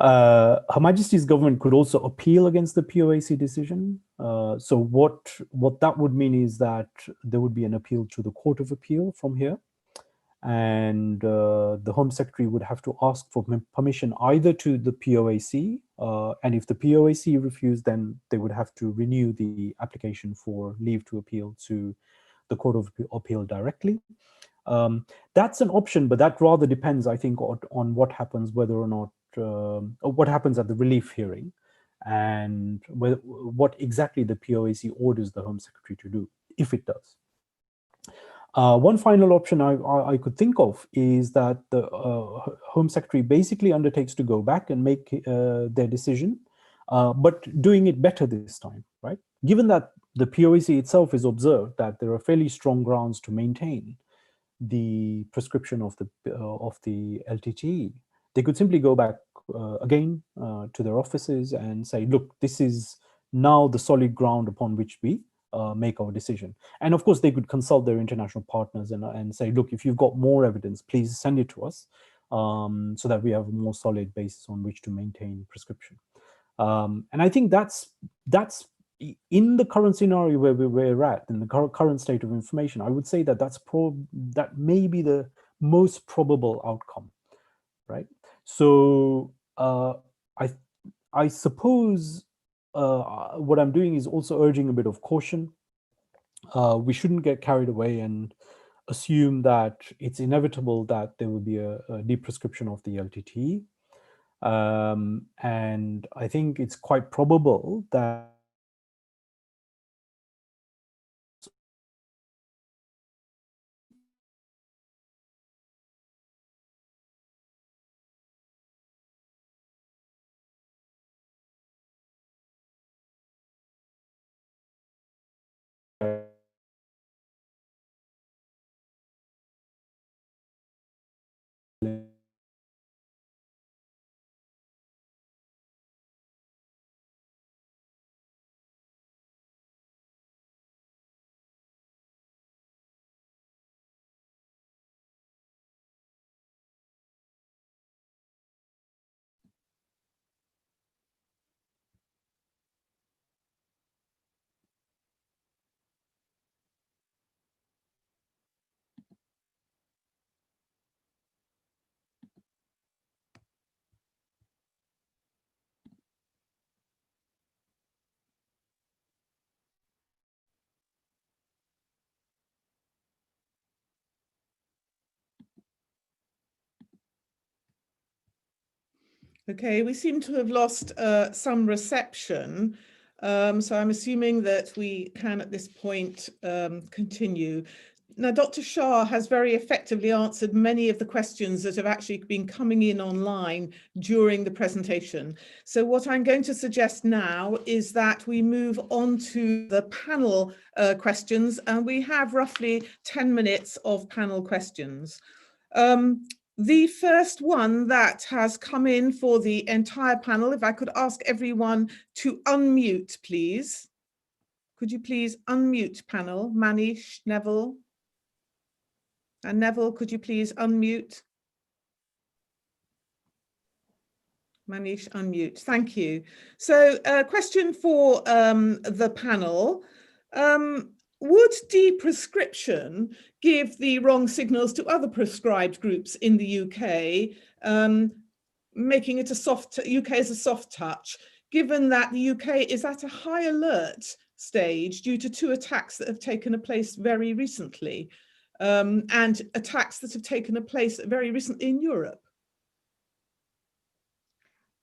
Her Majesty's government could also appeal against the POAC decision. So what that would mean is that there would be an appeal to the Court of Appeal from here. And the Home Secretary would have to ask for permission either to the POAC, and if the POAC refused, then they would have to renew the application for leave to appeal to the Court of Appeal directly. That's an option, but that rather depends, I think, on what happens, whether or not, what happens at the relief hearing, and what exactly the POAC orders the Home Secretary to do, if it does. One final option I could think of is that the Home Secretary basically undertakes to go back and make their decision, but doing it better this time, right? Given that the POAC itself has observed that there are fairly strong grounds to maintain the prescription of the LTTE, they could simply go back again to their offices and say, look, this is now the solid ground upon which we make our decision. And of course, they could consult their international partners and say, look, if you've got more evidence, please send it to us so that we have a more solid basis on which to maintain prescription. And I think that's in the current scenario where we're at, in the current state of information, I would say that that may be the most probable outcome, right? So I suppose what I'm doing is also urging a bit of caution. We shouldn't get carried away and assume that it's inevitable that there will be a de-prescription of the LTTE. And I think it's quite probable that Okay, we seem to have lost some reception. So I'm assuming that we can at this point continue. Now, Dr. Shah has very effectively answered many of the questions that have actually been coming in online during the presentation. So what I'm going to suggest now is that we move on to the panel questions, and we have roughly 10 minutes of panel questions. The first one that has come in for the entire panel, if I could ask everyone to unmute, please. Could you please unmute panel? Manish, Neville. And Neville, could you please unmute? Manish, unmute. Thank you. So a question for the panel. Would de-proscription give the wrong signals to other prescribed groups in the UK, making it a soft, UK as a soft touch, given that the UK is at a high alert stage due to 2 attacks that have taken place very recently, and attacks that have taken place very recently in Europe?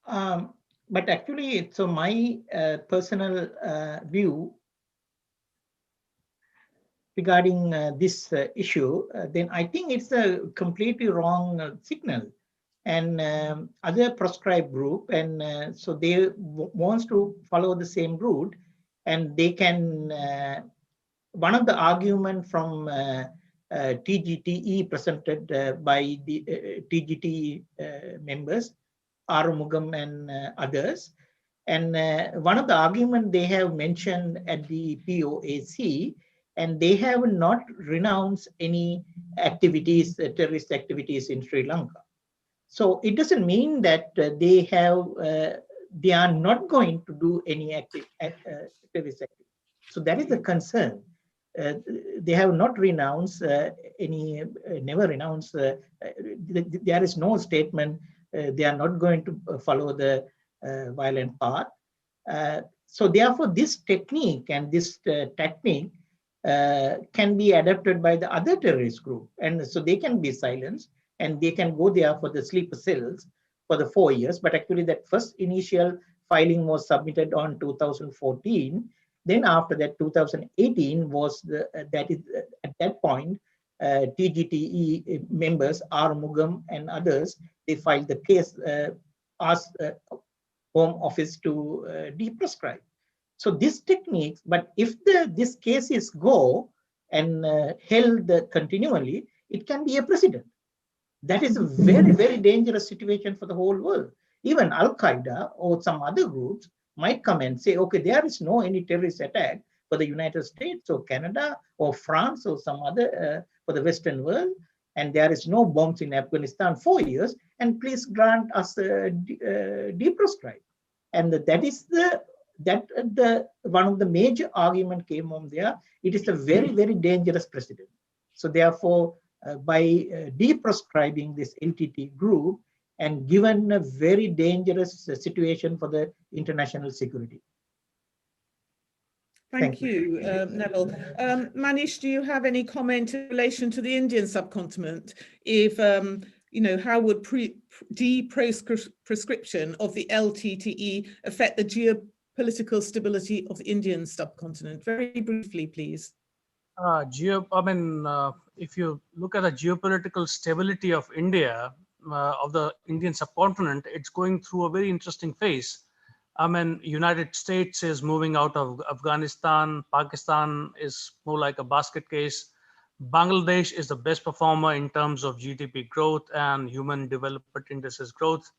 But actually, so my personal view regarding this issue, then I think it's a completely wrong signal. And other prescribed group, and so they wants to follow the same route, and they can. One of the argument from TGTE presented by the TGTE members, Arumugam and others. And one of the arguments they have mentioned at the POAC, and they have not renounced any activities, terrorist activities in Sri Lanka. So it doesn't mean that they are not going to do any terrorist activity. So that is the concern. They have not renounced never renounced. There is no statement they are not going to follow the violent path. So therefore, this technique and this technique can be adapted by the other terrorist group, and so they can be silenced and they can go there for the sleeper cells for the 4 years. But actually, that first initial filing was submitted on 2014. Then after that, 2018 was at that point, TGTE members, Arumugam and others, they filed the case, asked Home Office to de-proscribe. So this technique, but if this cases go and held continually, it can be a precedent. That is a very, very dangerous situation for the whole world. Even Al-Qaeda or some other groups might come and say, okay, there is no any terrorist attack for the United States or Canada or France or some other for the Western world, and there is no bombs in Afghanistan 4 years, and please grant us de-proscribe. And that is one of the major argument came on there. It is a very, very dangerous precedent. So therefore, by de-proscribing this LTTE group, and given a very dangerous situation for the international security. Thank you, Neville. Manish, do you have any comment in relation to the Indian subcontinent? If, how would de-proscription of the LTTE affect the geopolitical stability of the Indian subcontinent? Very briefly, please. If you look at the geopolitical stability of India, of the Indian subcontinent, it's going through a very interesting phase. United States is moving out of Afghanistan. Pakistan is more like a basket case. Bangladesh is the best performer in terms of GDP growth and human development indices growth.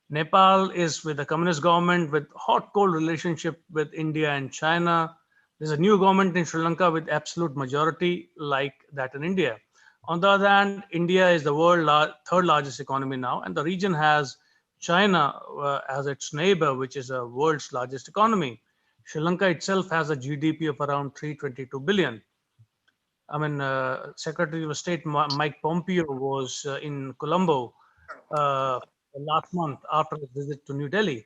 Nepal is with the communist government with hot-cold relationship with India and China. There's a new government in Sri Lanka with absolute majority like that in India. On the other hand, India is the world's third largest economy now, and the region has China as its neighbor, which is the world's largest economy. Sri Lanka itself has a GDP of around 322 billion. Secretary of State Mike Pompeo was in Colombo last month after a visit to New Delhi.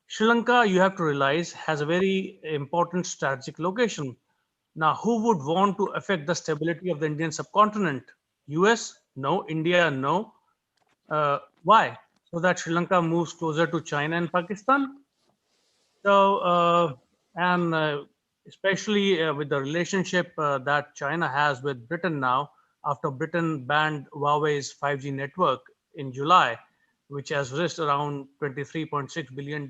Sri Lanka, you have to realize, has a very important strategic location. Now, who would want to affect the stability of the Indian subcontinent? US? No. India? No. Why? so that Sri Lanka moves closer to China and Pakistan. So, especially with the relationship that China has with Britain now, after Britain banned Huawei's 5G network in July, which has risked around $23.6 billion.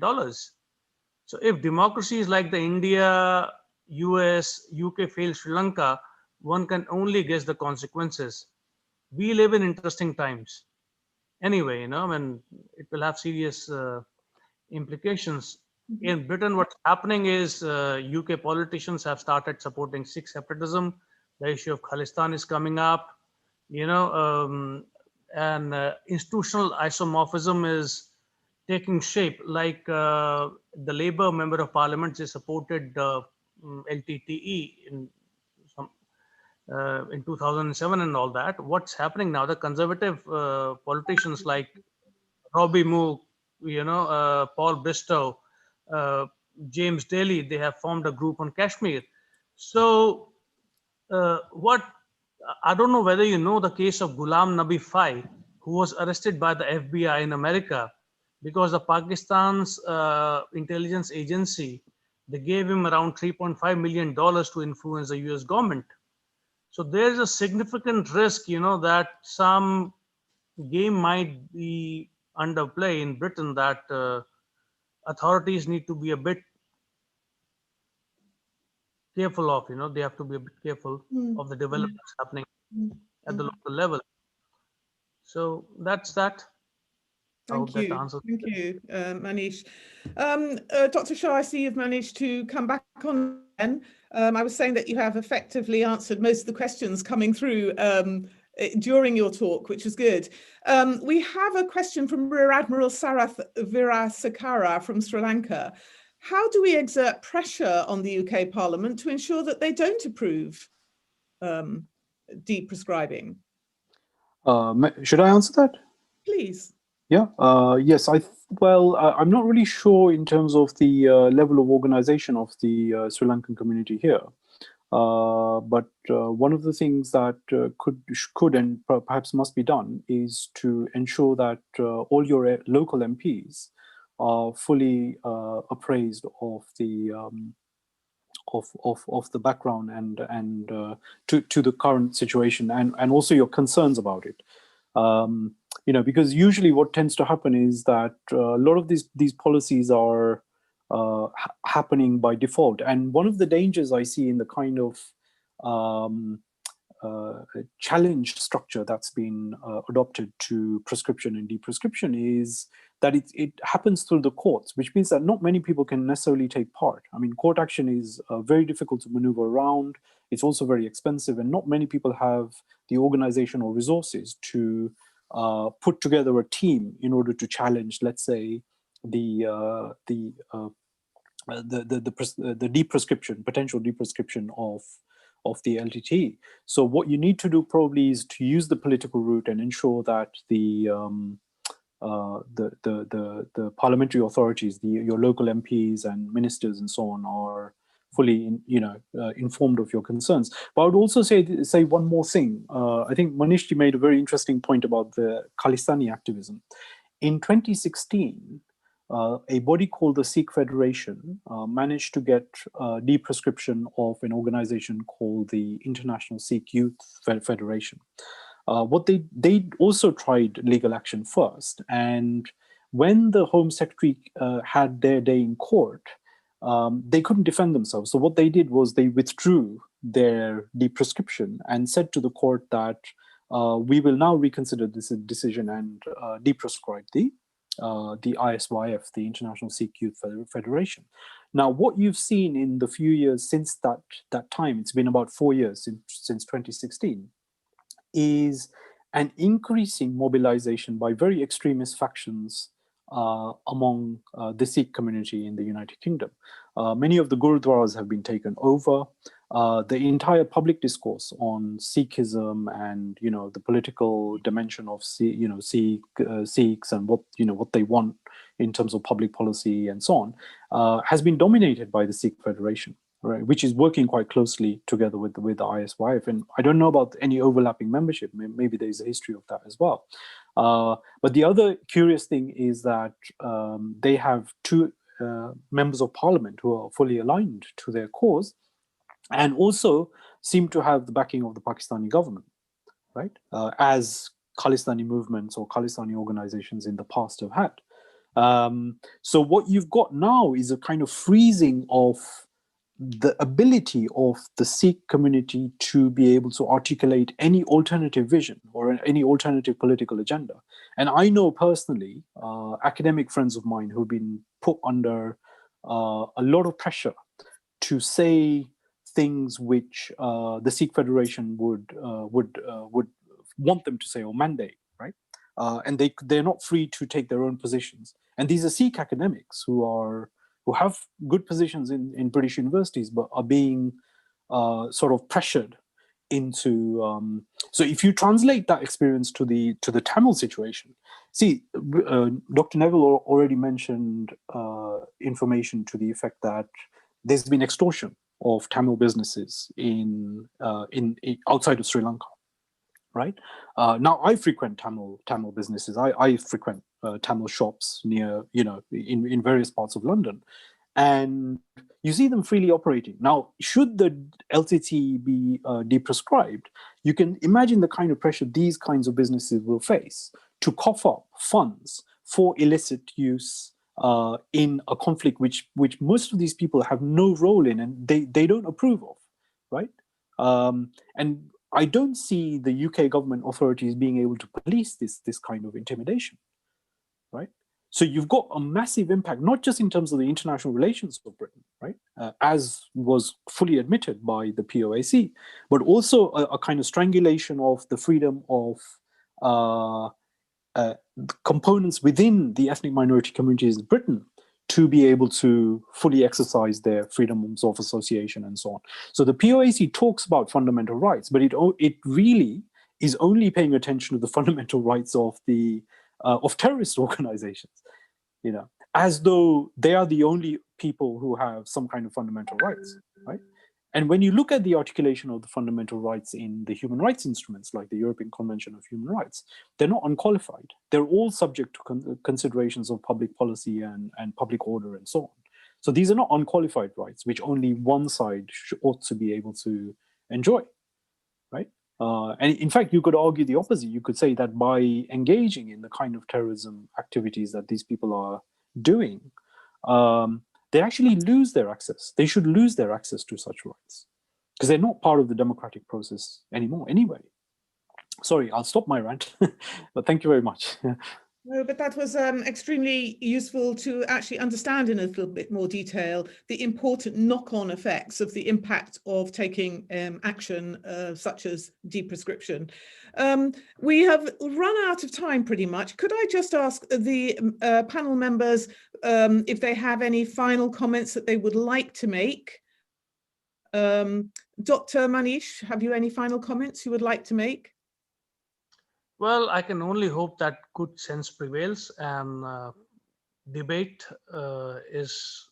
So if democracies like the India, US, UK fail Sri Lanka, one can only guess the consequences. We live in interesting times. Anyway, when it will have serious implications. In Britain, what's happening is UK politicians have started supporting Sikh separatism. The issue of Khalistan is coming up, and institutional isomorphism is taking shape. Like the Labour member of Parliament, they supported LTTE some, in 2007 and all that. What's happening now? The conservative politicians like Robbie Moore, Paul Bristow, uh, James Daly, they have formed a group on Kashmir. So, what I don't know whether you know the case of Ghulam Nabi Fai, who was arrested by the FBI in America because the Pakistan's intelligence agency, they gave him around $3.5 million to influence the US government. So there's a significant risk, that some game might be under play in Britain, that authorities need to be a bit careful of. They have to be a bit careful of the developments happening at the local level. So that's that. I hope that answers. Thank you, Manish. Dr. Shah, I see you've managed to come back on again. I was saying that you have effectively answered most of the questions coming through during your talk, which is good. We have a question from Rear Admiral Sarath Virasakara from Sri Lanka. How do we exert pressure on the UK Parliament to ensure that they don't approve de-prescribing? Should I answer that? Please. Yeah. Yes. I'm not really sure in terms of the level of organization of the Sri Lankan community here. But one of the things that could and perhaps must be done is to ensure that all your local MPs are fully appraised of the of the background and to the current situation and also your concerns about it. Because usually what tends to happen is that a lot of these policies are happening by default. And one of the dangers I see in the kind of challenge structure that's been adopted to prescription and de-prescription is that it happens through the courts, which means that not many people can necessarily take part. I mean, court action is very difficult to maneuver around. It's also very expensive, and not many people have the organization or resources to put together a team in order to challenge, let's say, the de-prescription, potential de-prescription of the LTTE. So what you need to do probably is to use the political route and ensure that the parliamentary authorities, your local MPs and ministers and so on, are fully informed of your concerns. But I would also say one more thing. I think Manishji made a very interesting point about the Khalistani activism. In 2016, a body called the Sikh Federation managed to get de-prescription of an organization called the International Sikh Youth Federation. What they also tried legal action first, and when the Home Secretary had their day in court, they couldn't defend themselves. So what they did was they withdrew their de-prescription and said to the court that we will now reconsider this decision and de-prescribe the ISYF, the International Sikh Youth Federation. Now, what you've seen in the few years since that time, it's been about 4 years since 2016, is an increasing mobilization by very extremist factions among the Sikh community in the United Kingdom. Many of the gurudwaras have been taken over. The entire public discourse on Sikhism and the political dimension of Sikhs and what they want in terms of public policy and so on has been dominated by the Sikh Federation. right, which is working quite closely together with the ISYF. And I don't know about any overlapping membership. Maybe there's a history of that as well. But the other curious thing is that they have two members of parliament who are fully aligned to their cause, and also seem to have the backing of the Pakistani government, right? As Khalistani movements or Khalistani organizations in the past have had. So what you've got now is a kind of freezing of the ability of the Sikh community to be able to articulate any alternative vision or any alternative political agenda. And I know personally academic friends of mine who've been put under a lot of pressure to say things which the Sikh Federation would want them to say or mandate, right? And they're not free to take their own positions. And these are Sikh academics who have good positions in British universities, but are being sort of pressured into. So if you translate that experience to the Tamil situation, see, Dr. Neville already mentioned information to the effect that there's been extortion of Tamil businesses in outside of Sri Lanka, right? Now I frequent Tamil businesses. I frequent Tamil shops near, in various parts of London, and you see them freely operating. Now, should the LTTE be de-proscribed, you can imagine the kind of pressure these kinds of businesses will face to cough up funds for illicit use in a conflict which most of these people have no role in and they don't approve of, right? And I don't see the UK government authorities being able to police this kind of intimidation, right? So you've got a massive impact, not just in terms of the international relations of Britain, right, as was fully admitted by the POAC, but also a kind of strangulation of the freedom of components within the ethnic minority communities in Britain to be able to fully exercise their freedoms of association and so on. So the POAC talks about fundamental rights, but it really is only paying attention to the fundamental rights of the of terrorist organizations, as though they are the only people who have some kind of fundamental rights, right? And when you look at the articulation of the fundamental rights in the human rights instruments, like the European Convention of Human Rights, they're not unqualified. They're all subject to considerations of public policy and public order and so on. So these are not unqualified rights, which only one side ought to be able to enjoy, right? And in fact, you could argue the opposite. You could say that by engaging in the kind of terrorism activities that these people are doing, they actually lose their access. They should lose their access to such rights because they're not part of the democratic process anymore anyway. Sorry, I'll stop my rant, but thank you very much. No, but that was extremely useful to actually understand in a little bit more detail the important knock-on effects of the impact of taking action such as de-proscription. We have run out of time pretty much. Could I just ask the panel members if they have any final comments that they would like to make? Dr. Manish, have you any final comments you would like to make? Well, I can only hope that good sense prevails, and debate is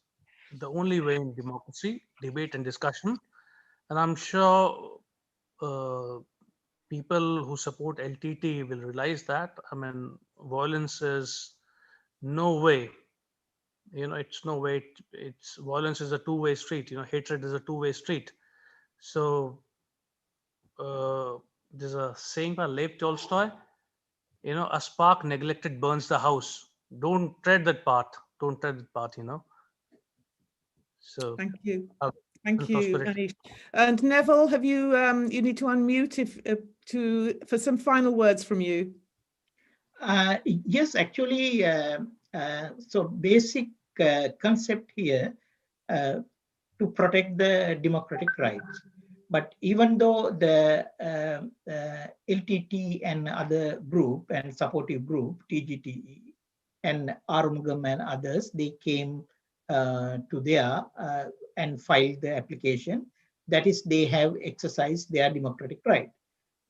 the only way in democracy, debate and discussion. And I'm sure people who support LTTE will realize that. I mean, violence is no way, it's no way, it's violence is a two-way street, hatred is a two-way street. So there's a saying by Lev Tolstoy, a spark neglected burns the house. Don't tread that path. Don't tread that path, So thank you. Thank you, Manish. And Neville, have you you need to unmute for some final words from you. Yes, actually, so basic concept here to protect the democratic rights. But even though the LTT and other group and supportive group, TGTE and Arumugam and others, they came to there and filed the application. That is, they have exercised their democratic right.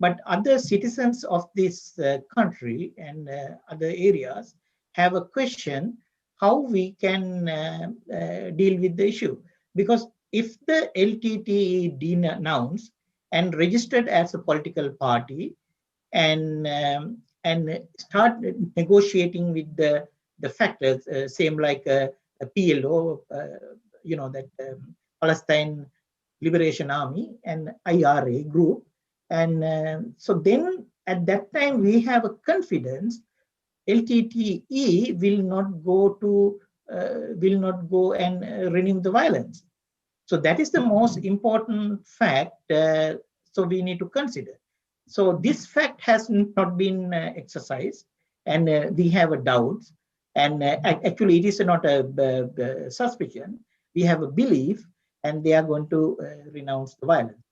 But other citizens of this country and other areas have a question how we can deal with the issue. Because if the LTTE denounced and registered as a political party and start negotiating with the factors, same like a PLO, that Palestine Liberation Army and IRA group, and so then at that time we have a confidence LTTE will not go and renew the violence. So that is the most important fact. So we need to consider. So this fact has not been exercised, and we have a doubt. And actually, it is not a suspicion. We have a belief, and they are going to renounce the violence.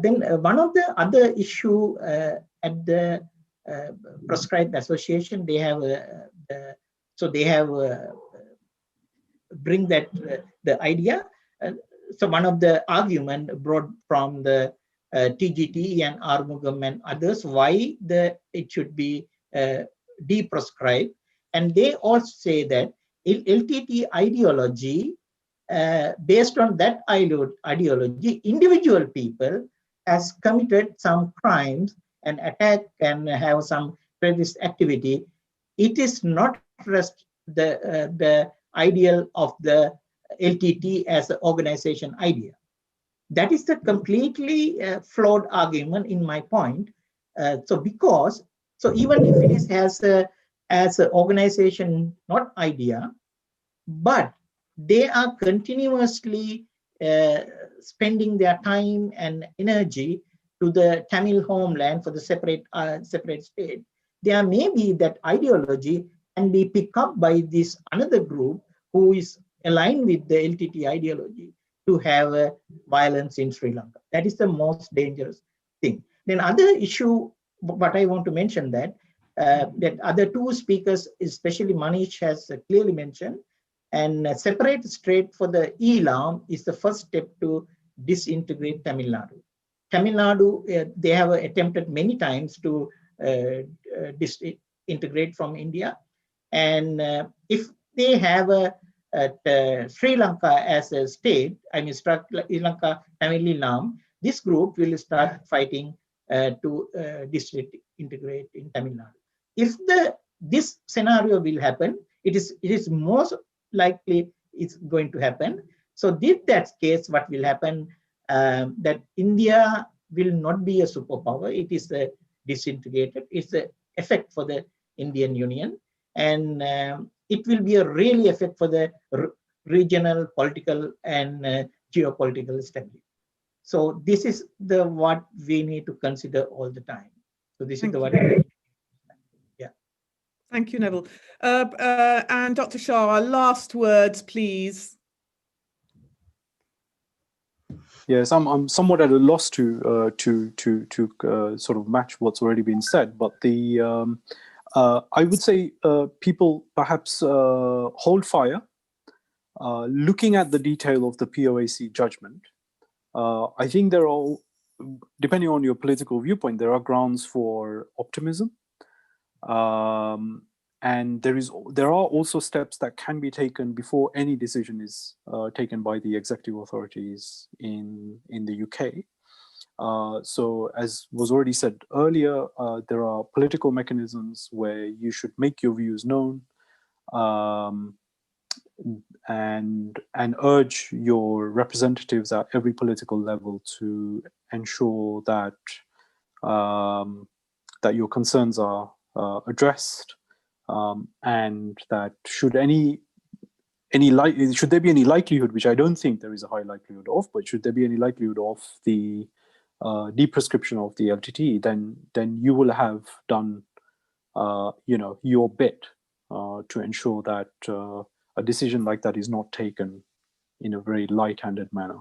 Then one of the other issue at the proscribed association, they have bring that the idea. So one of the argument brought from the TGT and Armugam and others why it should be de-proscribed, and they also say that LTTE ideology, based on that ideology, individual people has committed some crimes and attack and have some terrorist activity. It is not the ideal of the LTTE as an organization idea. That is the completely flawed argument in my point. So even if it is as an organization not idea, but they are continuously spending their time and energy to the Tamil homeland for the separate state. There may be that ideology can be picked up by this another group who is aligned with the LTTE ideology to have violence in Sri Lanka. That is the most dangerous thing. Then other issue, what I want to mention that other two speakers, especially Manish, has clearly mentioned, and separate state for the ELAM is the first step to disintegrate Tamil Nadu. Tamil Nadu, they have attempted many times to disintegrate from India, and if they have Sri Lanka as a state, I mean Sri Lanka Tamil ELAM, this group will start fighting to disintegrate in Tamil Nadu. If this scenario will happen, it is most likely it's going to happen. So if that's case, what will happen? That India will not be a superpower. It is disintegrated. It's the effect for the Indian Union, and it will be a really effect for the regional, political, and geopolitical stability. So this is what we need to consider all the time. So this is what. Yeah. Thank you, Neville. And Dr. Shah, last words, please. Yes, I'm somewhat at a loss to sort of match what's already been said, but I would say people perhaps hold fire, looking at the detail of the POAC judgment. I think there are, depending on your political viewpoint, there are grounds for optimism. And there are also steps that can be taken before any decision is taken by the executive authorities in the UK. So as was already said earlier, there are political mechanisms where you should make your views known and urge your representatives at every political level to ensure that that your concerns are addressed, and that should there be any likelihood, which I don't think there is a high likelihood of, but should there be any likelihood of the de-proscription of the LTTE, then you will have done your bit to ensure that a decision like that is not taken in a very light-handed manner.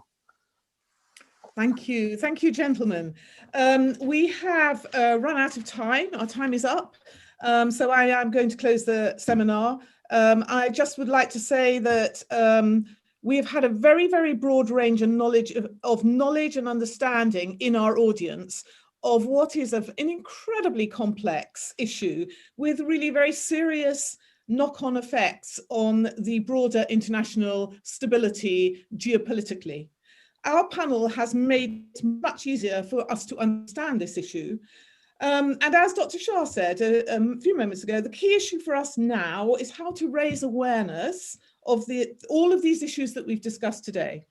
Thank you, gentlemen. We have run out of time. Our time is up. So I am going to close the seminar. I just would like to say that we have had a very, very broad range of knowledge and understanding in our audience of what is an incredibly complex issue with really very serious knock-on effects on the broader international stability geopolitically. our panel has made it much easier for us to understand this issue. And as Dr. Shah said a few moments ago, the key issue for us now is how to raise awareness of all of these issues that we've discussed today.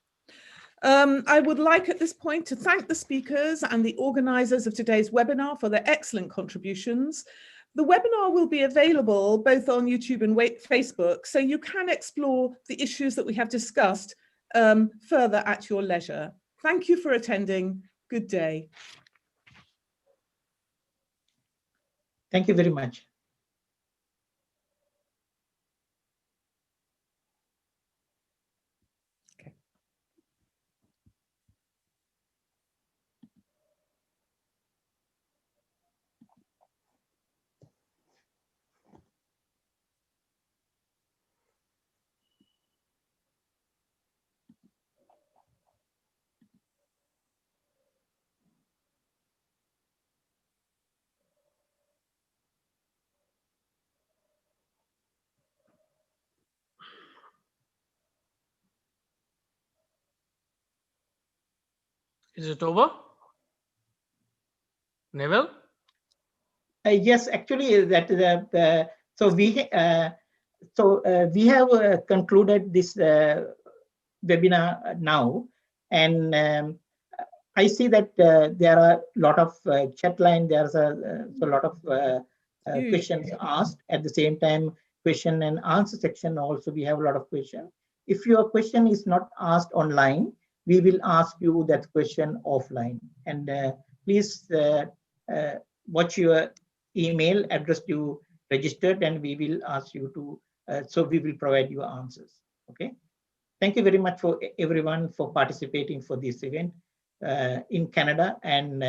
I would like at this point to thank the speakers and the organisers of today's webinar for their excellent contributions. The webinar will be available both on YouTube and Facebook, so you can explore the issues that we have discussed further at your leisure. Thank you for attending. Good day. Thank you very much. Is it over? Neville? Yes, actually, so we have concluded this webinar now, and I see that there are a lot of chat line. There's a lot of questions asked. At the same time, question and answer section also we have a lot of questions. If your question is not asked online, we will ask you that question offline. And please watch your email address you registered, and we will ask you to. So we will provide you answers. Okay. Thank you very much for everyone for participating for this event in Canada, and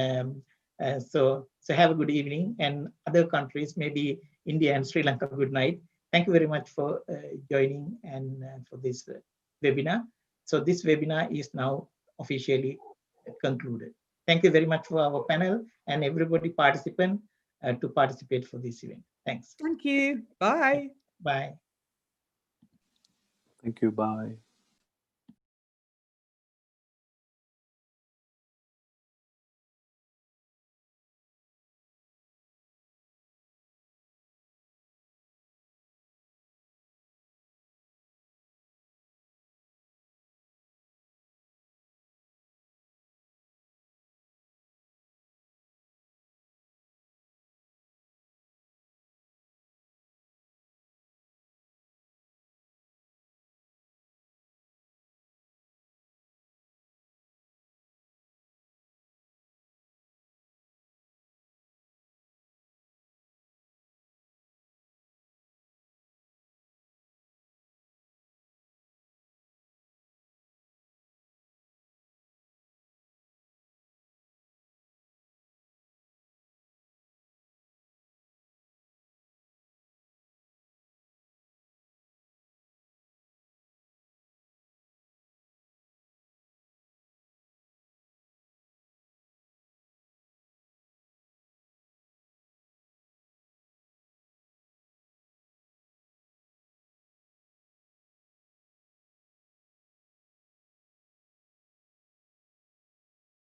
so have a good evening, and other countries, maybe India and Sri Lanka, good night. Thank you very much for joining and for this webinar. So this webinar is now officially concluded. Thank you very much for our panel and everybody participant to participate for this event. Thanks. Thank you. Bye. Bye. Thank you. Bye.